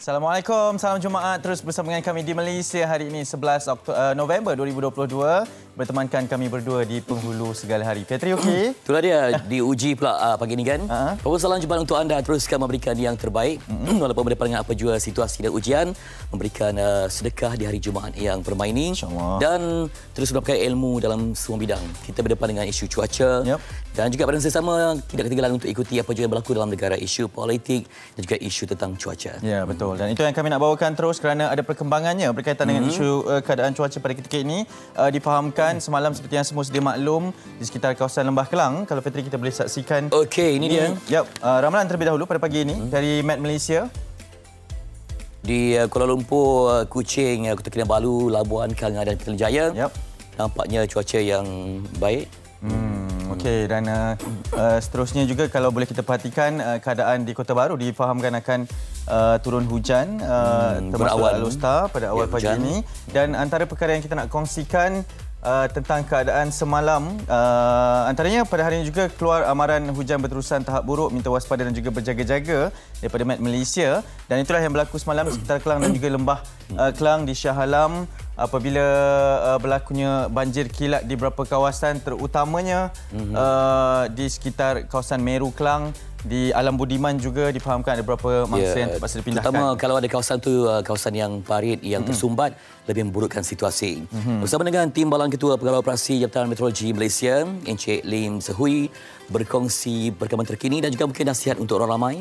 Assalamualaikum, salam Jumaat. Terus bersama dengan kami di Malaysia hari ini 11 November 2022. Bertemankan kami berdua di penghulu segala hari. Petri, okey? Itulah dia, diuji pula pagi ini kan. Salam jumpa untuk anda, teruskan memberikan yang terbaik. Walaupun berdepan dengan apa jua situasi dan ujian, memberikan sedekah di hari Jumaat yang permai ini. Dan terus mendapatkan ilmu dalam semua bidang. Kita berdepan dengan isu cuaca. Dan juga pada masa sama, tidak ketinggalan untuk ikuti apa jua yang berlaku dalam negara, isu politik dan juga isu tentang cuaca. Ya, betul. Dan itu yang kami nak bawakan terus kerana ada perkembangannya berkaitan dengan isu keadaan cuaca pada ketika ini. Difahamkan semalam seperti yang semua sedia maklum di sekitar kawasan Lembah Kelang. Kalau Petri kita boleh saksikan. Okey, ini dia. Ramalan terlebih dahulu pada pagi ini dari Met Malaysia. Di Kuala Lumpur, Kuching, Kota Kinabalu, Labuan, Kelangah dan Putrajaya. Nampaknya cuaca yang baik. Okey, dan seterusnya juga kalau boleh kita perhatikan keadaan di Kota Baru difahamkan akan turun hujan termasuk Alostar pada awal pagi ini. Dan antara perkara yang kita nak kongsikan tentang keadaan semalam, antaranya pada hari ini juga keluar amaran hujan berterusan tahap buruk, minta waspada dan juga berjaga-jaga daripada Met Malaysia. Dan itulah yang berlaku semalam di sekitar Kelang dan juga Lembah Kelang di Shah Alam, apabila berlakunya banjir kilat di beberapa kawasan, terutamanya di sekitar kawasan Meru Kelang. Di Alam Budiman juga difahamkan ada beberapa mangsa yang terpaksa dipindahkan. Terutama kalau ada kawasan tu, kawasan yang parit, yang tersumbat, lebih memburukkan situasi. Bersama dengan Timbalan Ketua Pegawai Operasi Jabatan Meteorologi Malaysia, Encik Lim Sehui, berkongsi perkembangan terkini dan juga mungkin nasihat untuk orang ramai.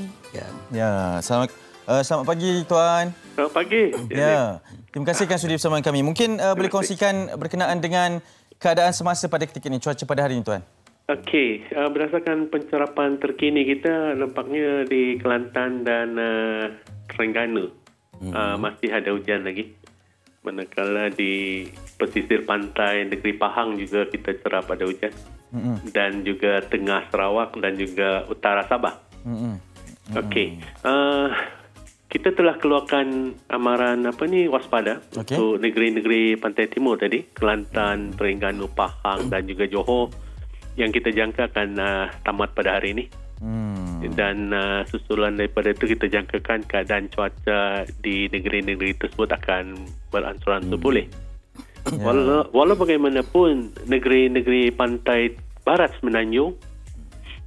Selamat pagi, Tuan. Selamat pagi. Ya, terima kasih kerana sudi bersama kami. Mungkin boleh kongsikan berkenaan dengan keadaan semasa pada ketika ini, cuaca pada hari ini, Tuan. Okey, berdasarkan pencerapan terkini kita, nampaknya di Kelantan dan Terengganu masih ada hujan lagi. Manakala di pesisir pantai negeri Pahang juga kita cerah pada hujan. Dan juga tengah Sarawak dan juga utara Sabah. Okey, kita telah keluarkan amaran waspada untuk negeri-negeri pantai timur tadi, Kelantan, Terengganu, Pahang dan juga Johor, yang kita jangka akan tamat pada hari ini. Dan susulan daripada itu kita jangkakan keadaan cuaca di negeri-negeri tersebut akan beransur-ansur pulih. Walau bagaimanapun, negeri-negeri pantai barat Semenanjung,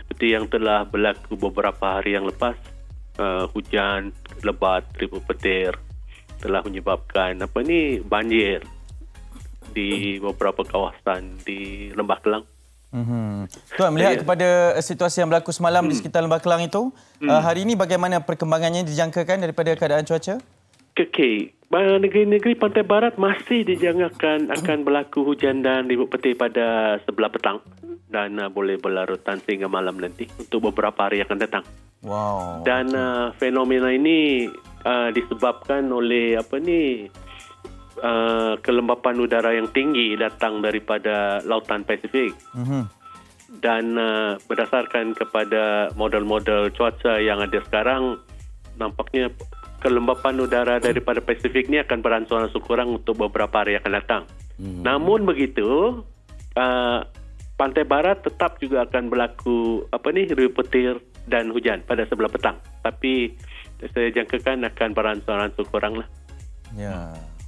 seperti yang telah berlaku beberapa hari yang lepas, hujan lebat, ribu petir telah menyebabkan banjir di beberapa kawasan di Lembah Kelang. Tuan, melihat kepada situasi yang berlaku semalam di sekitar Lembah Kelang itu, hari ini bagaimana perkembangannya dijangkakan daripada keadaan cuaca? Okey, negeri-negeri pantai barat masih dijangkakan akan berlaku hujan dan ribut petir pada sebelah petang dan boleh berlarutan sehingga malam nanti untuk beberapa hari yang akan datang. Dan fenomena ini disebabkan oleh kelembapan udara yang tinggi datang daripada Lautan Pasifik. Dan berdasarkan kepada model-model cuaca yang ada sekarang, nampaknya kelembapan udara daripada Pasifik ini akan beransur-ansur kurang untuk beberapa hari yang akan datang. Namun begitu, pantai barat tetap juga akan berlaku ribu petir dan hujan pada sebelah petang. Tapi saya jangkakan akan beransur-ansur kurang lah.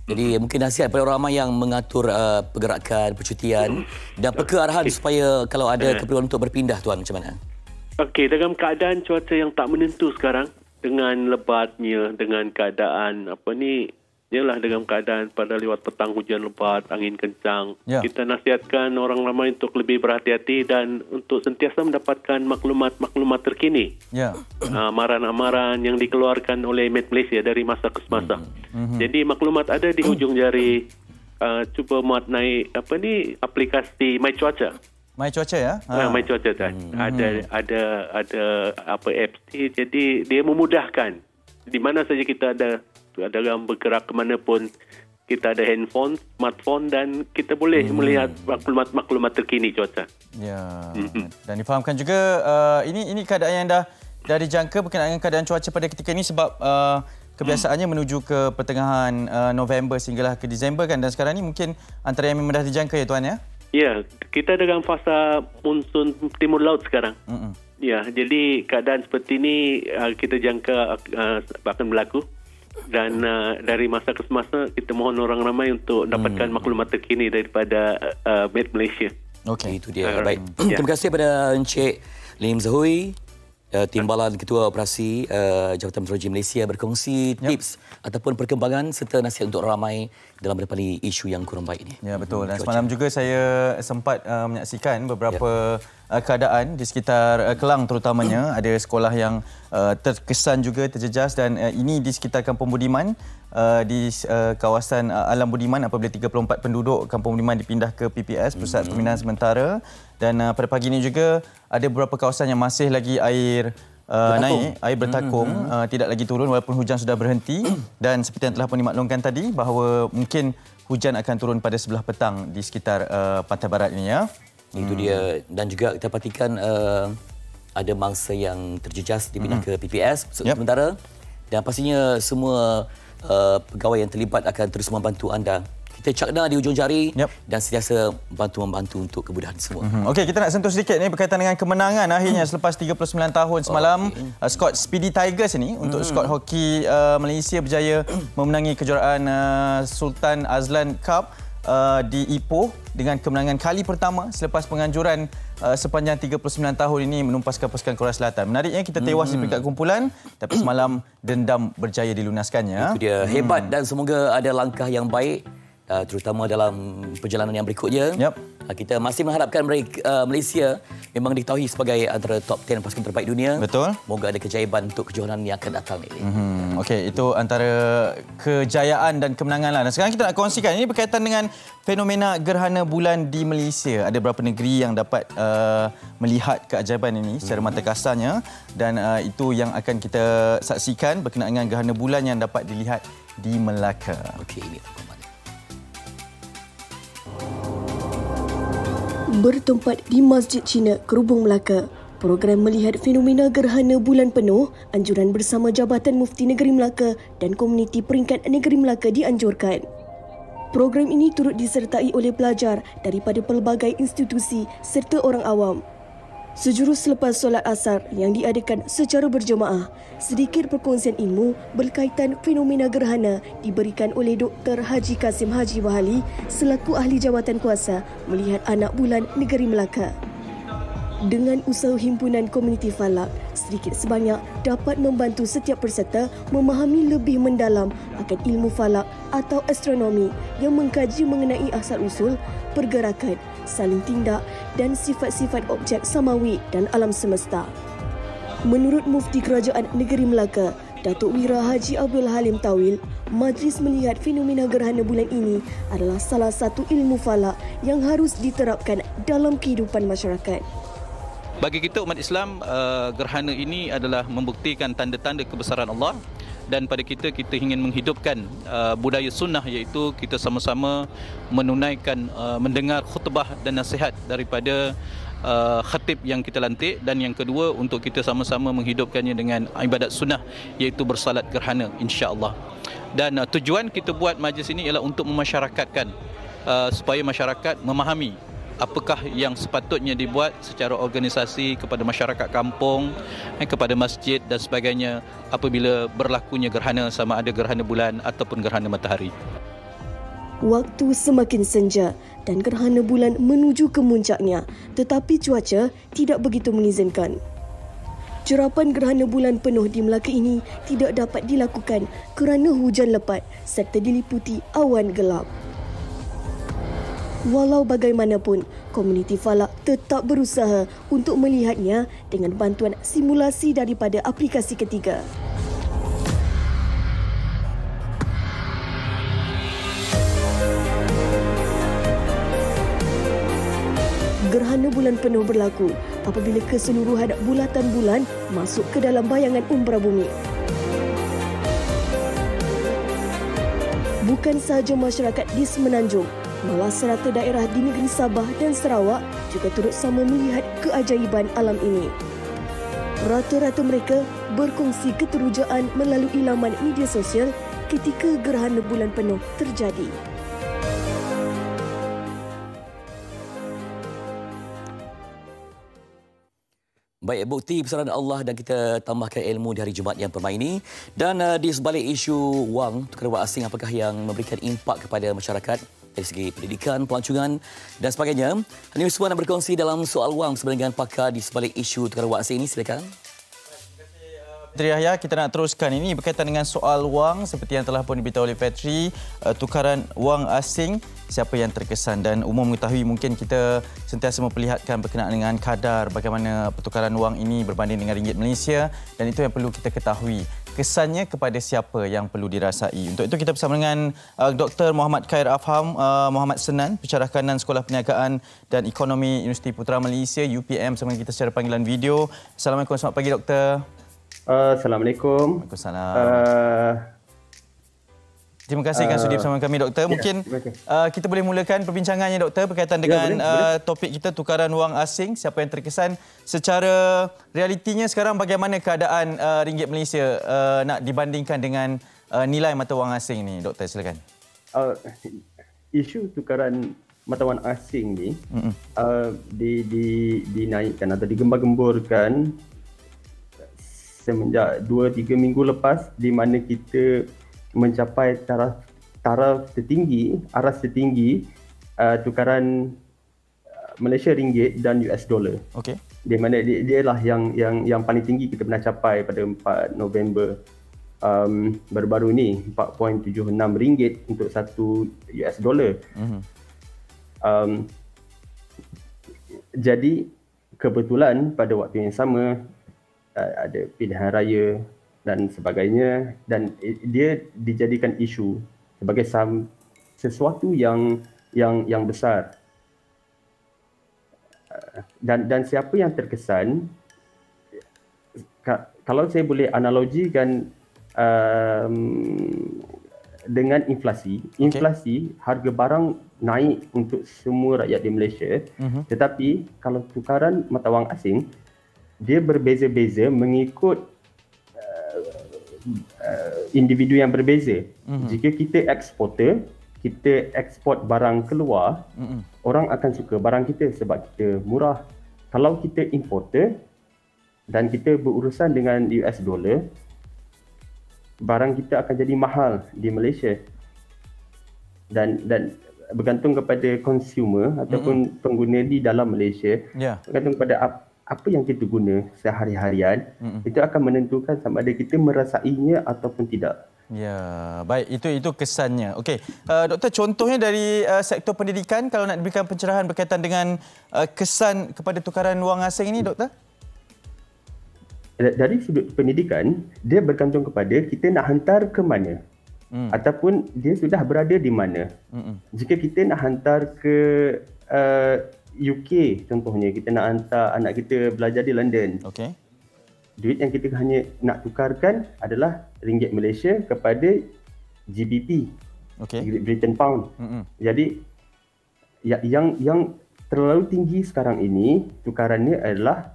Jadi mungkin nasihat kepada orang ramai yang mengatur pergerakan, percutian dan kearahan supaya kalau ada keperluan untuk berpindah, Tuan, macam mana? Okey, dalam keadaan cuaca yang tak menentu sekarang, dengan lebatnya, dengan keadaan dalam keadaan pada lewat petang hujan lebat, angin kencang, kita nasihatkan orang ramai untuk lebih berhati-hati dan untuk sentiasa mendapatkan maklumat-maklumat terkini. Amaran-amaran yang dikeluarkan oleh Met Malaysia dari masa ke semasa. Jadi maklumat ada di hujung jari. Cuba muat naik aplikasi My Cuaca. My Cuaca, ya? My Cuaca kan. Ada apps ni, jadi dia memudahkan. Di mana saja kita ada dalam bergerak ke mana pun, kita ada handphone, smartphone dan kita boleh melihat maklumat terkini cuaca. Dan difahamkan juga ini keadaan yang dah dijangka berkenaan dengan keadaan cuaca pada ketika ini sebab kebiasaannya menuju ke pertengahan November sehinggalah ke Disember kan, dan sekarang ni mungkin antara yang memang dah dijangka, ya, Tuan, ya? Ya, kita dalam fasa monsun timur laut sekarang. Ya, jadi keadaan seperti ini kita jangka akan berlaku. Dan dari masa ke semasa kita mohon orang ramai untuk dapatkan maklumat terkini daripada Met Malaysia. Okey, itu dia. Baik. Terima kasih kepada Encik Lim Zahui, Timbalan Ketua Operasi Jabatan Meteorologi Malaysia berkongsi tips ataupun perkembangan serta nasihat untuk ramai dalam menghadapi isu yang kurang baik ini. Ya, betul. Dan semalam juga saya sempat menyaksikan beberapa keadaan di sekitar Kelang terutamanya. Ada sekolah yang terkesan juga terjejas dan ini di sekitar Kampung Budiman, di kawasan Alam Budiman apabila 34 penduduk Kampung Budiman dipindah ke PPS, Pusat Pembinaan Sementara. Dan pada pagi ini juga ada beberapa kawasan yang masih lagi air naik, air bertakung, tidak lagi turun walaupun hujan sudah berhenti. Dan seperti yang telah pun dimaklumkan tadi bahawa mungkin hujan akan turun pada sebelah petang di sekitar pantai barat ini ya. Itu dia. Dan juga kita perhatikan ada mangsa yang terjejas dipindah ke PPS sementara dan pastinya semua pegawai yang terlibat akan terus membantu anda. Kita cakna di ujung jari dan sentiasa membantu untuk kemudahan semua. Okey, kita nak sentuh sedikit ni berkaitan dengan kemenangan akhirnya selepas 39 tahun semalam. Skuad Speedy Tigers ini untuk skuad hoki Malaysia berjaya memenangi kejuaraan Sultan Azlan Cup di Ipoh dengan kemenangan kali pertama selepas penganjuran sepanjang 39 tahun ini menumpaskan pasukan Korea Selatan. Menariknya kita tewas di peringkat kumpulan tapi semalam dendam berjaya dilunaskannya. Itu dia, hebat dan semoga ada langkah yang baik terutama dalam perjalanan yang berikutnya. Kita masih mengharapkan Malaysia memang diketahui sebagai antara top 10 pasukan terbaik dunia. Betul. Moga ada kejayaan untuk kejohanan yang akan datang ini. Okey, itu antara kejayaan dan kemenangan lah. Dan sekarang kita nak kongsikan ini berkaitan dengan fenomena gerhana bulan di Malaysia. Ada beberapa negeri yang dapat melihat keajaiban ini secara mata kasarnya dan itu yang akan kita saksikan berkenaan dengan gerhana bulan yang dapat dilihat di Melaka. Okey, ini bertempat di Masjid Cina, Kerubung, Melaka. Program melihat fenomena gerhana bulan penuh, anjuran bersama Jabatan Mufti Negeri Melaka dan Komuniti Peringkat Negeri Melaka dianjurkan. Program ini turut disertai oleh pelajar daripada pelbagai institusi serta orang awam. Sejurus selepas solat asar yang diadakan secara berjemaah, sedikit perkongsian ilmu berkaitan fenomena gerhana diberikan oleh Dr. Haji Kasim Haji Wahali selaku ahli jawatan kuasa melihat anak bulan negeri Melaka. Dengan usaha himpunan komuniti falak, sedikit sebanyak dapat membantu setiap peserta memahami lebih mendalam akan ilmu falak atau astronomi yang mengkaji mengenai asal-usul, pergerakan, saling tindak dan sifat-sifat objek samawi dan alam semesta. Menurut Mufti Kerajaan Negeri Melaka, Datuk Wira Haji Abdul Halim Tawil, majlis melihat fenomena gerhana bulan ini adalah salah satu ilmu falak yang harus diterapkan dalam kehidupan masyarakat. Bagi kita umat Islam, gerhana ini adalah membuktikan tanda-tanda kebesaran Allah dan pada kita ingin menghidupkan budaya sunnah iaitu kita sama-sama menunaikan mendengar khutbah dan nasihat daripada khatib yang kita lantik dan yang kedua untuk kita sama-sama menghidupkannya dengan ibadat sunnah iaitu bersalat gerhana insya-Allah. Dan tujuan kita buat majlis ini ialah untuk memasyarakatkan supaya masyarakat memahami apakah yang sepatutnya dibuat secara organisasi kepada masyarakat kampung, kepada masjid dan sebagainya apabila berlakunya gerhana sama ada gerhana bulan ataupun gerhana matahari. Waktu semakin senja dan gerhana bulan menuju ke muncaknya, tetapi cuaca tidak begitu mengizinkan. Jerapan gerhana bulan penuh di Melaka ini tidak dapat dilakukan kerana hujan lebat serta diliputi awan gelap. Walau bagaimanapun, komuniti falak tetap berusaha untuk melihatnya dengan bantuan simulasi daripada aplikasi ketiga. Gerhana bulan penuh berlaku apabila keseluruhan bulatan bulan masuk ke dalam bayangan umbra bumi. Bukan sahaja masyarakat di Semenanjung, malah serata daerah di negeri Sabah dan Sarawak juga turut sama melihat keajaiban alam ini. Rata-rata mereka berkongsi keterujaan melalui laman media sosial ketika gerhana bulan penuh terjadi. Baik, bukti besaran Allah dan kita tambahkan ilmu di hari Jumaat yang permai ini. Dan di sebalik isu wang, tukar wang asing, apakah yang memberikan impak kepada masyarakat dari segi pendidikan, pelancongan dan sebagainya. Newswan nak berkongsi dalam soal wang bersama dengan pakar di sebalik isu tukar wang asing ini. Silakan. Petri Yahya, kita nak teruskan ini berkaitan dengan soal wang seperti yang telah pun diberitahu oleh Petri, tukaran wang asing, siapa yang terkesan, dan umum mengetahui mungkin kita sentiasa memperlihatkan berkenaan dengan kadar bagaimana pertukaran wang ini berbanding dengan ringgit Malaysia, dan itu yang perlu kita ketahui. Kesannya kepada siapa yang perlu dirasai. Untuk itu kita bersama dengan Dr. Muhammad Khair Afham Muhammad Senan, Pensyarah Kanan Sekolah Perniagaan dan Ekonomi Universiti Putra Malaysia UPM, bersama kita secara panggilan video. Assalamualaikum, selamat pagi Doktor. Assalamualaikum. Waalaikumsalam. Terima kasih kerana sudi bersama kami, Doktor. Mungkin kita boleh mulakan perbincangannya, Doktor, berkaitan dengan topik kita, tukaran wang asing, siapa yang terkesan. Secara realitinya sekarang bagaimana keadaan ringgit Malaysia nak dibandingkan dengan nilai mata wang asing ni, Doktor, silakan. Isu tukaran mata wang asing ni dinaikkan atau digembar-gemburkan semenjak 2-3 minggu lepas, di mana kita mencapai taraf tertinggi, aras tertinggi tukaran Malaysia ringgit dan US dollar. Okey. Di mana dia lah yang paling tinggi kita pernah capai pada 4 November baru-baru ni, 4.76 ringgit untuk satu US dollar. Jadi kebetulan pada waktu yang sama ada pilihan raya dan sebagainya, dan dia dijadikan isu sebagai sesuatu yang besar. Dan siapa yang terkesan, kalau saya boleh analogikan dengan inflasi. Inflasi, harga barang naik untuk semua rakyat di Malaysia, tetapi kalau tukaran mata wang asing, dia berbeza-beza mengikut individu yang berbeza. Jika kita eksporter, kita eksport barang keluar, orang akan suka barang kita sebab kita murah. Kalau kita importer dan kita berurusan dengan US dollar, barang kita akan jadi mahal di Malaysia. Dan bergantung kepada consumer ataupun pengguna di dalam Malaysia, bergantung kepada apa yang kita guna sehari-harian, itu akan menentukan sama ada kita merasainya ataupun tidak. Ya, baik, itu kesannya. Okey, Doktor, contohnya dari sektor pendidikan, kalau nak diberikan pencerahan berkaitan dengan kesan kepada tukaran wang asing ini, Doktor? Dari sudut pendidikan, dia bergantung kepada kita nak hantar ke mana, ataupun dia sudah berada di mana. Jika kita nak hantar ke UK contohnya, kita nak hantar anak kita belajar di London. Okey. Duit yang kita hanya nak tukarkan adalah ringgit Malaysia kepada GBP. Okey. Great Britain Pound. Jadi yang terlalu tinggi sekarang ini tukarannya adalah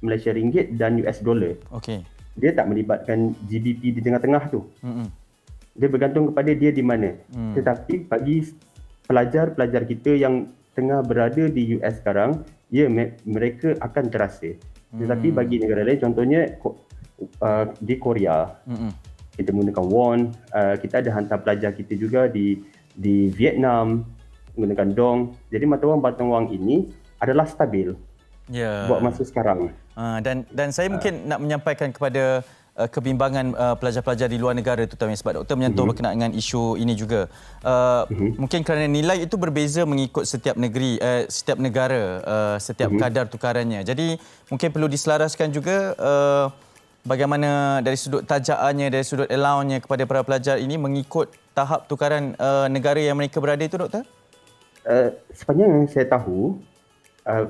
Malaysia ringgit dan US dollar. Okey. Dia tak melibatkan GBP di tengah-tengah tu. Dia bergantung kepada dia di mana. Tetapi bagi pelajar-pelajar kita yang tengah berada di US sekarang, ya, mereka akan terasa. Tetapi bagi negara lain, contohnya di Korea, kita menggunakan won, kita ada hantar pelajar kita juga di Vietnam menggunakan dong. Jadi mata wang batang wang ini adalah stabil buat masa sekarang. Dan saya mungkin nak menyampaikan kepada kebimbangan pelajar-pelajar di luar negara, terutamanya sebab Doktor menyentuh berkenaan dengan isu ini juga. Mungkin kerana nilai itu berbeza mengikut setiap negeri, setiap negara, setiap kadar tukarannya. Jadi mungkin perlu diselaraskan juga bagaimana dari sudut tajaannya, dari sudut allowance-nya kepada para pelajar ini mengikut tahap tukaran negara yang mereka berada itu, Doktor? Sepanjang yang saya tahu,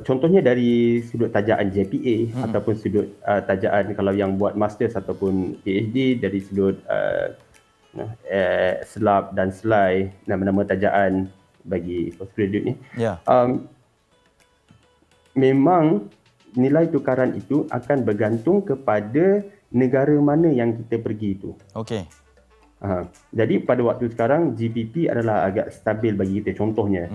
contohnya dari sudut tajaan JPA ataupun sudut tajaan kalau yang buat masters ataupun PhD, dari sudut SLAP dan SLAI, nama-nama tajaan bagi postgraduate ni. Memang nilai tukaran itu akan bergantung kepada negara mana yang kita pergi itu. Okey. Jadi pada waktu sekarang GBP adalah agak stabil bagi kita. Contohnya,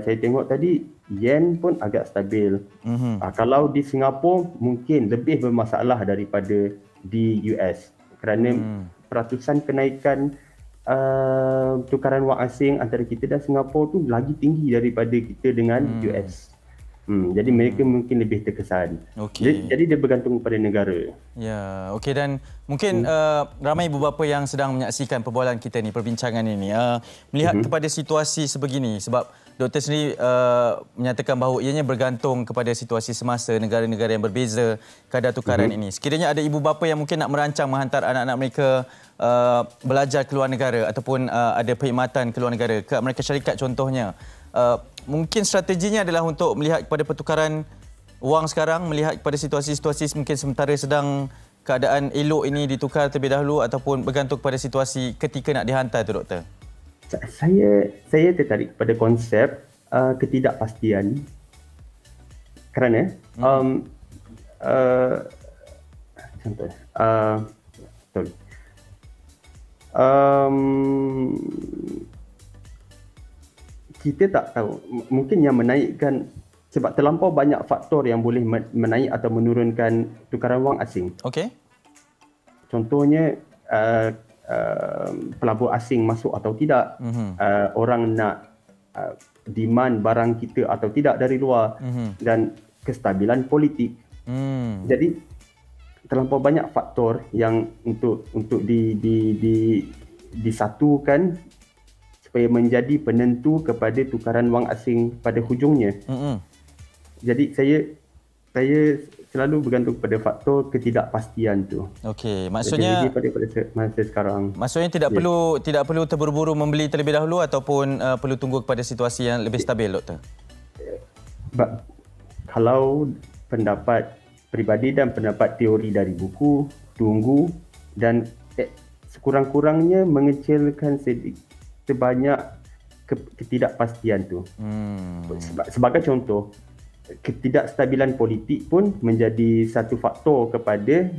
saya tengok tadi yen pun agak stabil. Kalau di Singapura mungkin lebih bermasalah daripada di US kerana peratusan kenaikan tukaran wang asing antara kita dan Singapura tu lagi tinggi daripada kita dengan US. Jadi mereka mungkin lebih terkesan. Jadi dia bergantung pada negara. Ya, okey, dan mungkin ramai ibu bapa yang sedang menyaksikan perbualan kita ni, perbincangan ini, melihat kepada situasi sebegini, sebab doktor sendiri menyatakan bahawa ianya bergantung kepada situasi semasa negara-negara yang berbeza kadar tukaran ini. Sekiranya ada ibu bapa yang mungkin nak merancang menghantar anak-anak mereka belajar ke luar negara ataupun ada perkhidmatan ke luar negara, ke Amerika Syarikat contohnya, mungkin strateginya adalah untuk melihat kepada pertukaran wang sekarang, melihat kepada situasi-situasi mungkin sementara sedang keadaan elok ini ditukar terlebih dahulu ataupun bergantung kepada situasi ketika nak dihantar tu, doktor? Saya tertarik kepada konsep ketidakpastian kerana contoh kita tak tahu, mungkin yang menaikkan, sebab terlampau banyak faktor yang boleh menaik atau menurunkan tukaran wang asing. Contohnya pelabur asing masuk atau tidak, orang nak demand barang kita atau tidak dari luar, dan kestabilan politik. Jadi terlampau banyak faktor yang untuk disatukan supaya menjadi penentu kepada tukaran wang asing pada hujungnya. Jadi saya selalu bergantung pada faktor ketidakpastian tu. Okey, maksudnya pada masa sekarang. Maksudnya tidak perlu terburu-buru membeli terlebih dahulu ataupun perlu tunggu kepada situasi yang lebih stabil, doktor? Kalau pendapat peribadi dan pendapat teori dari buku, tunggu dan sekurang-kurangnya mengecilkan sebanyak ketidakpastian tu. Sebagai contoh, ketidakstabilan politik pun menjadi satu faktor kepada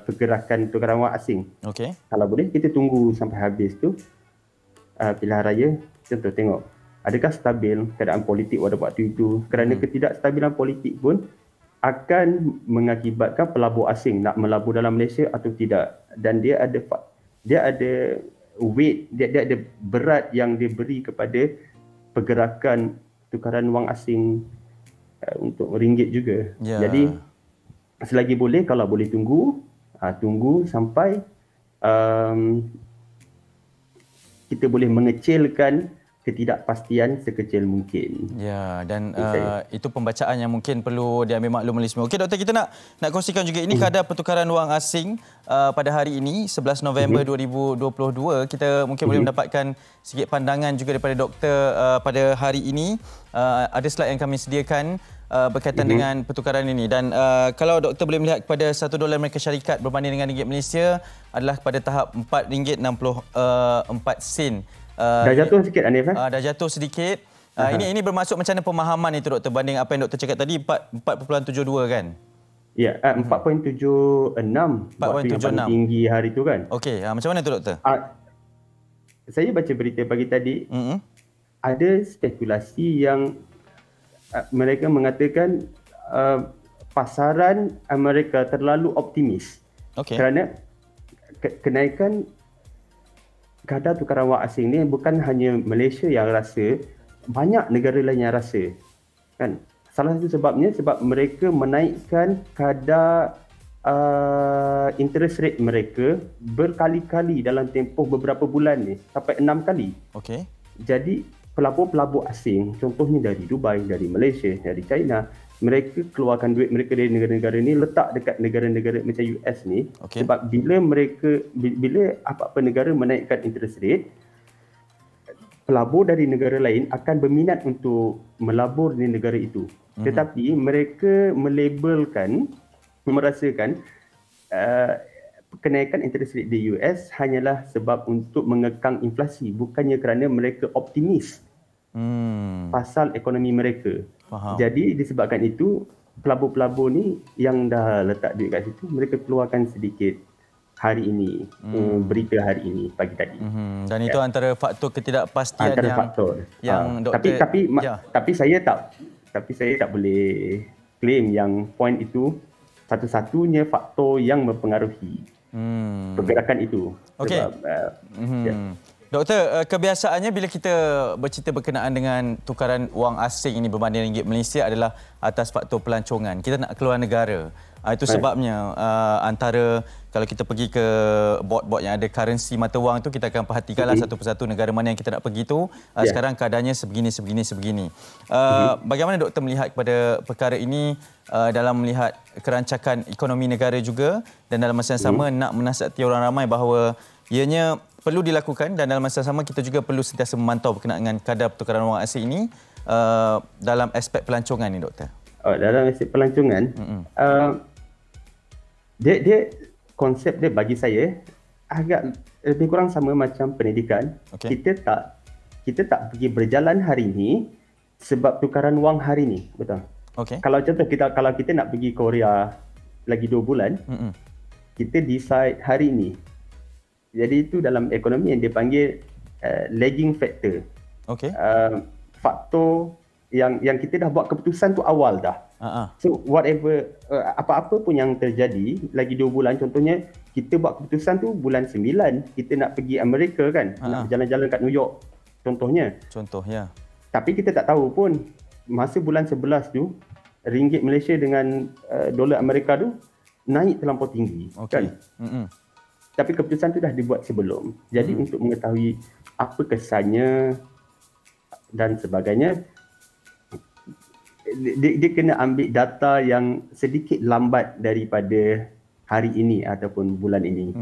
pergerakan tukaran wang asing. Kalau boleh kita tunggu sampai habis tu pilihan raya, contoh tengok adakah stabil keadaan politik pada waktu itu, kerana ketidakstabilan politik pun akan mengakibatkan pelabur asing nak melabur dalam Malaysia atau tidak, dan dia ada weight, dia ada berat yang diberi kepada pergerakan tukaran wang asing untuk ringgit juga. Jadi selagi boleh, kalau boleh tunggu sampai kita boleh mengecilkan ketidakpastian sekecil mungkin. Ya, dan itu pembacaan yang mungkin perlu diambil maklum oleh semua. Okey, doktor, kita nak kongsikan juga ini kadar pertukaran wang asing pada hari ini 11 November 2022. Kita mungkin boleh mendapatkan sikit pandangan juga daripada doktor pada hari ini. Ada slide yang kami sediakan berkaitan dengan pertukaran ini, dan kalau doktor boleh melihat kepada $1 Amerika Syarikat berbanding dengan ringgit Malaysia adalah pada tahap RM4.64. Dah jatuh sikit, Hanif? Dah jatuh sedikit. Ini bermaksud macam mana pemahaman itu, doktor, banding apa yang doktor cakap tadi 4.72 kan? Ya, 4.76 waktu yang paling tinggi hari itu kan. Okey, macam mana tu, doktor? Saya baca berita pagi tadi, ada spekulasi yang mereka mengatakan pasaran Amerika terlalu optimis. Kerana kenaikan kadar tukaran wang asing ni bukan hanya Malaysia yang rasa, banyak negara lain yang rasa. Kan? Salah satu sebabnya sebab mereka menaikkan kadar interest rate mereka berkali-kali dalam tempoh beberapa bulan ni, sampai 6 kali. Jadi pelabur-pelabur asing, contohnya dari Dubai, dari Malaysia, dari China, mereka keluarkan duit mereka dari negara-negara ni, letak dekat negara-negara macam US ni. Sebab bila apa-apa negara menaikkan interest rate, pelabur dari negara lain akan berminat untuk melabur di negara itu. Tetapi mereka merasakan kenaikan interest rate di US hanyalah sebab untuk mengekang inflasi, bukannya kerana mereka optimis pasal ekonomi mereka. Jadi disebabkan itu, pelabur-pelabur ni yang dah letak duit kat situ, mereka keluarkan sedikit hari ini, berita hari ini pagi tadi. Dan itu antara faktor ketidakpastian antara yang faktor. doktor Tapi saya tak boleh claim yang poin itu satu-satunya faktor yang mempengaruhi pergerakan itu. Okey. Doktor, kebiasaannya bila kita bercerita berkenaan dengan tukaran wang asing ini berbanding ringgit Malaysia adalah atas faktor pelancongan. Kita nak keluar negara. Itu sebabnya antara kalau kita pergi ke bot-bot yang ada currency mata wang tu, kita akan perhatikanlah satu persatu negara mana yang kita nak pergi tu. Sekarang keadaannya sebegini. Bagaimana doktor melihat kepada perkara ini dalam melihat kerancakan ekonomi negara juga, dan dalam masa yang sama nak menasihati orang ramai bahawa ianya perlu dilakukan, dan dalam masa yang sama kita juga perlu sentiasa memantau berkenaan dengan kadar pertukaran wang asing ini dalam aspek pelancongan ni, doktor. Dalam aspek pelancongan, dia konsep dia bagi saya agak lebih kurang sama macam pendidikan. Kita tak pergi berjalan hari ini sebab tukaran wang hari ini, betul? Kalau contoh kalau kita nak pergi Korea lagi 2 bulan, kita decide hari ini. Jadi itu dalam ekonomi yang dia panggil lagging factor. Faktor yang kita dah buat keputusan tu awal dah. So whatever apa-apa pun yang terjadi lagi 2 bulan, contohnya kita buat keputusan tu bulan 9 kita nak pergi Amerika kan, nak jalan-jalan kat New York contohnya. Tapi kita tak tahu pun masa bulan 11 tu ringgit Malaysia dengan dolar Amerika tu naik terlampau tinggi kan. Tapi keputusan tu dah dibuat sebelum. Jadi untuk mengetahui apa kesannya dan sebagainya, dia kena ambil data yang sedikit lambat daripada hari ini ataupun bulan ini.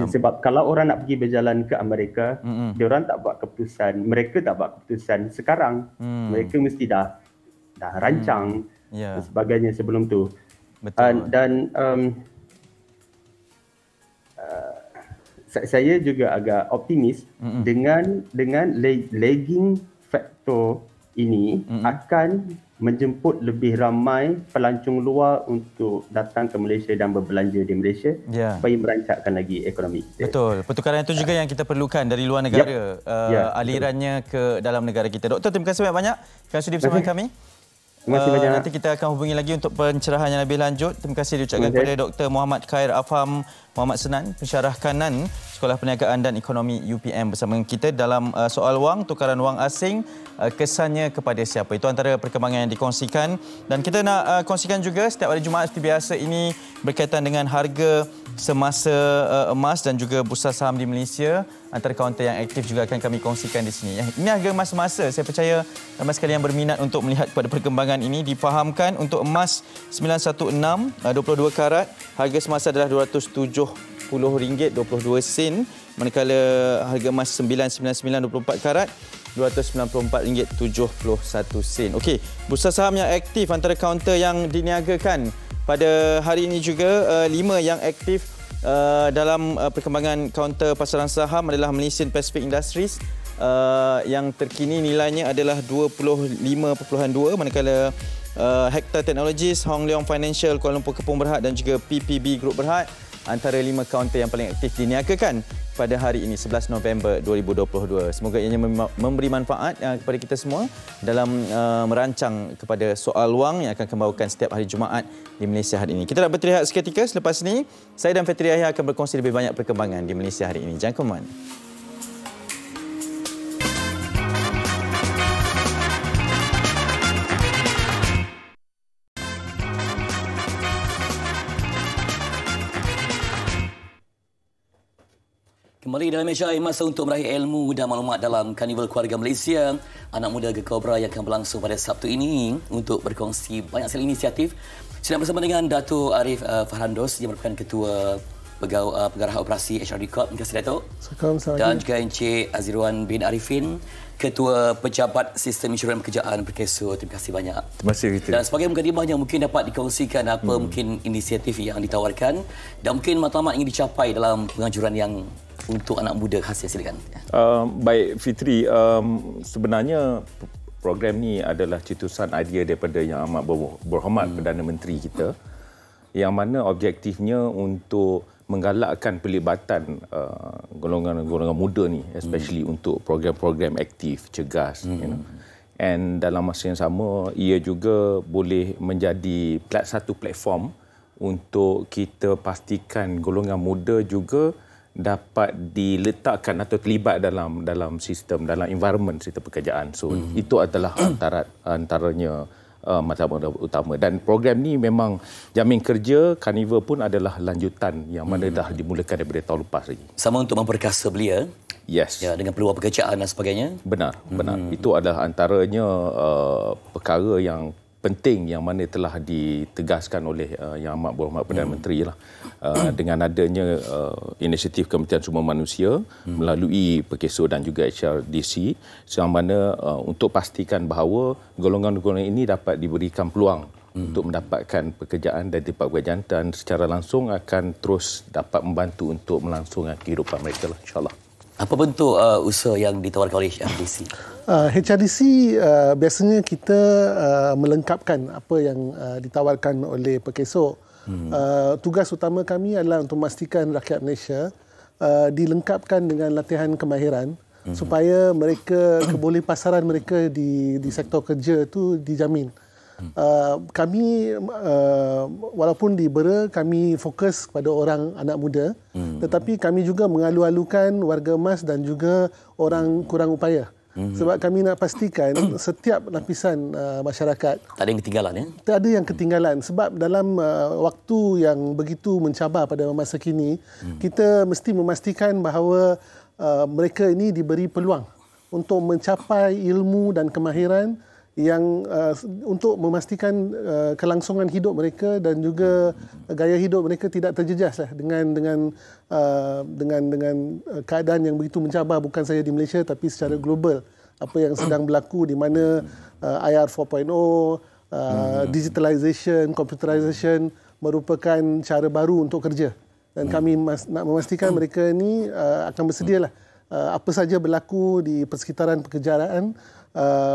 Sebab kalau orang nak pergi berjalan ke Amerika, dia orang tak buat keputusan, mereka tak buat keputusan sekarang. Mereka mesti dah rancang dan sebagainya sebelum tu. Dan saya juga agak optimis dengan lagging factor ini akan menjemput lebih ramai pelancong luar untuk datang ke Malaysia dan berbelanja di Malaysia supaya merancakkan lagi ekonomi. Betul. Pertukaran itu juga yang kita perlukan dari luar negara, alirannya ke dalam negara kita. Doktor, terima kasih banyak kerana sudi bersama kami. Terima kasih banyak. Nanti kita akan hubungi lagi untuk pencerahan yang lebih lanjut. Terima kasih diucapkan kepada Dr. Muhammad Khair Afham Muhammad Senan, pensyarah kanan Sekolah Perniagaan dan Ekonomi UPM bersama kita dalam soal wang, tukaran wang asing, kesannya kepada siapa. Itu antara perkembangan yang dikongsikan. Dan kita nak kongsikan juga setiap hari Jumaat seperti biasa ini berkaitan dengan harga semasa emas dan juga bursa saham di Malaysia. Antara kaunter yang aktif juga akan kami kongsikan di sini. Ini harga emas semasa. Saya percaya ramai sekali yang berminat untuk melihat kepada perkembangan ini. Difahamkan untuk emas 916 22 karat, harga semasa adalah RM270.22, manakala harga emas 999 24 karat RM294.71. Okey, bursa saham yang aktif antara kaunter yang diniagakan pada hari ini juga 5 yang aktif dalam perkembangan kaunter pasaran saham adalah Malaysian Pacific Industries yang terkini nilainya adalah 25.2, manakala Hector Technologies, Hong Leong Financial, Kuala Lumpur Kepong Berhad dan juga PPB Group Berhad antara 5 kaunter yang paling aktif diniagakan pada hari ini 11 November 2022. Semoga ianya memberi manfaat kepada kita semua dalam merancang kepada soal wang yang akan kembawakan setiap hari Jumaat di Malaysia hari ini. Kita nak berteriak seketika, selepas ini saya dan Fitri Yahya akan berkongsi lebih banyak perkembangan di Malaysia hari ini. Jangan ke mana. Kembali dalam Meja Air, masa untuk meraih ilmu dan maklumat dalam Karnival Keluarga Malaysia. Anak muda Gekobra yang akan berlangsung pada Sabtu ini untuk berkongsi banyak sekali inisiatif. Sedang bersama dengan Dato' Arif Farhandos yang merupakan Ketua Pengarah Operasi HRD Corp. Terima kasih, Dato'. Dan juga Encik Azirwan bin Arifin, Ketua Pejabat Sistem Insyuran Pekerjaan Perkeso. Terima kasih banyak. Terima kasih, Rita. Dan sebagai mukadimah yang mungkin dapat dikongsikan apa mungkin inisiatif yang ditawarkan dan mungkin matlamat ingin dicapai dalam penganjuran yang untuk anak muda khas, silakan. Baik Fitri, sebenarnya program ni adalah cetusan idea daripada Yang Amat Berhormat Perdana Menteri kita, yang mana objektifnya untuk menggalakkan pelibatan golongan-golongan muda ni, especially untuk program-program aktif, cergas, And dalam masa yang sama, ia juga boleh menjadi satu platform untuk kita pastikan golongan muda juga dapat diletakkan atau terlibat dalam sistem, dalam environment sistem pekerjaan. So itu adalah antaranya matlamat utama. Dan program ni memang Jamin Kerja Carnival pun adalah lanjutan yang mana dah dimulakan daripada tahun lepas lagi. Sama untuk memperkasa belia. Yes. Ya, dengan peluang pekerjaan dan sebagainya. Benar. Itu adalah antaranya perkara yang penting yang mana telah ditegaskan oleh Yang Amat Berhormat Perdana Menteri lah. Dengan adanya inisiatif Kementerian Sumber Manusia melalui Perkeso dan juga HRDC, yang mana untuk pastikan bahawa golongan-golongan ini dapat diberikan peluang untuk mendapatkan pekerjaan dan tempat pekerjaan, dan secara langsung akan terus dapat membantu untuk melangsungkan kehidupan mereka lah, insyaAllah. Apa bentuk usaha yang ditawarkan oleh HRDC? HRDC biasanya kita melengkapkan apa yang ditawarkan oleh Perkeso. Tugas utama kami adalah untuk memastikan rakyat Malaysia dilengkapkan dengan latihan kemahiran supaya mereka kebolehpasaran mereka di sektor kerja itu dijamin. Kami walaupun di Bera kami fokus kepada orang anak muda, tetapi kami juga mengalu-alukan warga emas dan juga orang kurang upaya. Sebab kami nak pastikan setiap lapisan masyarakat tak ada yang ketinggalan, ya? Tak ada yang ketinggalan. Sebab dalam waktu yang begitu mencabar pada masa kini, kita mesti memastikan bahawa mereka ini diberi peluang untuk mencapai ilmu dan kemahiran yang untuk memastikan kelangsungan hidup mereka dan juga gaya hidup mereka tidak terjejas lah dengan keadaan yang begitu mencabar, bukan saja di Malaysia tapi secara global. Apa yang sedang berlaku di mana IR 4.0, digitalization, computerization merupakan cara baru untuk kerja, dan kami nak memastikan mereka ini akan bersedialah apa saja berlaku di persekitaran pekerjaan.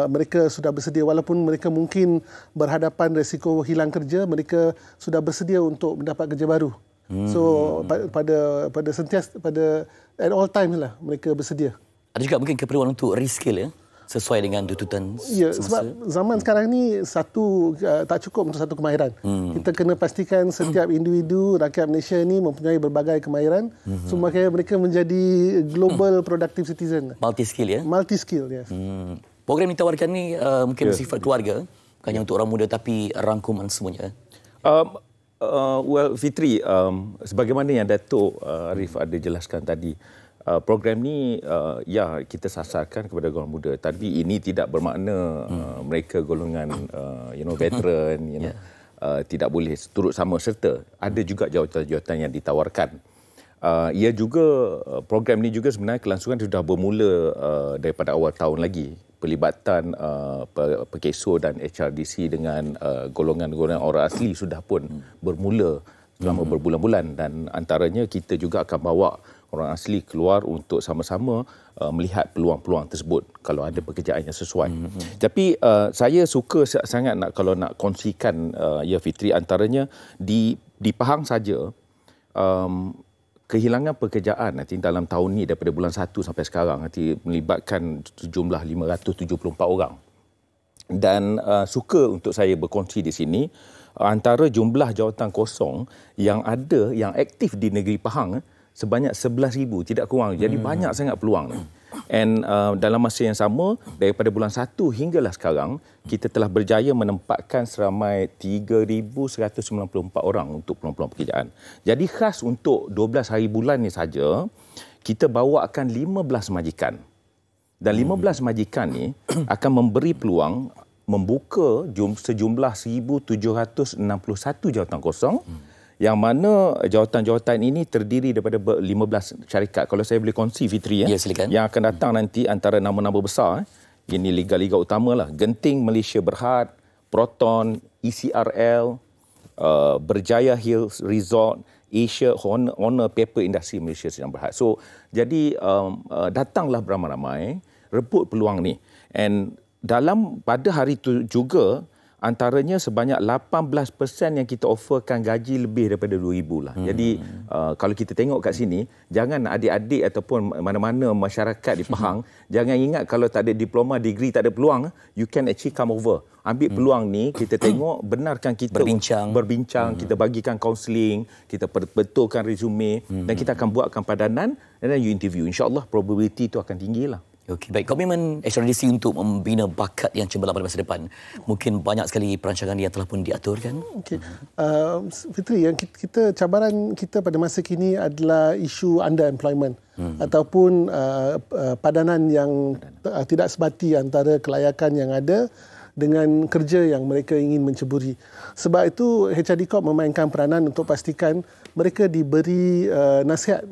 Mereka sudah bersedia, walaupun mereka mungkin berhadapan risiko hilang kerja, mereka sudah bersedia untuk mendapat kerja baru. So pada sentiasa, pada at all times lah mereka bersedia. Ada juga mungkin keperluan untuk reskill, ya, sesuai dengan tuntutan ya, sebab zaman sekarang ni tak cukup untuk satu kemahiran. Kita kena pastikan setiap individu rakyat Malaysia ni mempunyai berbagai kemahiran, supaya mereka menjadi global productive citizen. Multi skill, ya. Multi skill, yes. Program ditawarkan ni mungkin bersifat keluarga, bukannya untuk orang muda tapi rangkuman semuanya. Well, Fitri, sebagaimana yang Datuk Arif ada jelaskan tadi, program ni ya kita sasarkan kepada golongan muda, tapi ini tidak bermakna mereka golongan veteran, tidak boleh turut sama serta. Ada juga jawatan-jawatan yang ditawarkan. Ia juga program ni juga sebenarnya kelangsungan sudah bermula daripada awal tahun lagi. Pelibatan Perkeso dan HRDC dengan golongan-golongan orang asli sudah pun bermula selama berbulan-bulan, dan antaranya kita juga akan bawa orang asli keluar untuk sama-sama melihat peluang-peluang tersebut kalau ada pekerjaan yang sesuai. Tapi saya suka sangat kalau nak kongsikan, ya Fitri, antaranya di Pahang saja, kehilangan pekerjaan nanti dalam tahun ni daripada bulan 1 sampai sekarang nanti melibatkan sejumlah 574 orang. Dan suka untuk saya berkongsi di sini, antara jumlah jawatan kosong yang ada, yang aktif di negeri Pahang sebanyak 11,000, tidak kurang. Jadi banyak sangat peluang ni. And dalam masa yang sama, daripada bulan 1 hinggalah sekarang, kita telah berjaya menempatkan seramai 3,194 orang untuk peluang-peluang pekerjaan. Jadi khas untuk 12 hari bulan ni saja, kita bawakan 15 majikan. Dan 15 majikan ni akan memberi peluang membuka sejumlah 1,761 jawatan kosong, yang mana jawatan-jawatan ini terdiri daripada 15 syarikat. Kalau saya boleh kongsi, Fitri, ya, silakan. Yang akan datang nanti antara nama-nama besar, ini liga-liga utama lah. Genting Malaysia Berhad, Proton, ECRL, Berjaya Hills Resort, Asia Honor Paper Industry Malaysia sedang Berhad. So, jadi datanglah beramai-ramai, rebut peluang ni. And pada hari itu juga, antaranya sebanyak 18% yang kita offerkan gaji lebih daripada 2,000 lah. Jadi kalau kita tengok kat sini, jangan adik-adik ataupun mana-mana masyarakat di Pahang, jangan ingat kalau tak ada diploma, degree, tak ada peluang, you can actually come over. Ambil peluang ni, kita tengok, benarkan kita berbincang, kita bagikan kaunseling, kita betulkan resume dan kita akan buatkan padanan dan then you interview. InsyaAllah probability itu akan tinggi lah. Okey, baik. Komitmen HRDC untuk membina bakat yang cemerlang pada masa depan. Mungkin banyak sekali perancangan yang telah pun diaturkan. Okey. Fitri, yang kita cabaran kita pada masa kini adalah isu underemployment ataupun padanan yang tidak sebati antara kelayakan yang ada dengan kerja yang mereka ingin menceburi. Sebab itu HRD Corp memainkan peranan untuk pastikan mereka diberi nasihat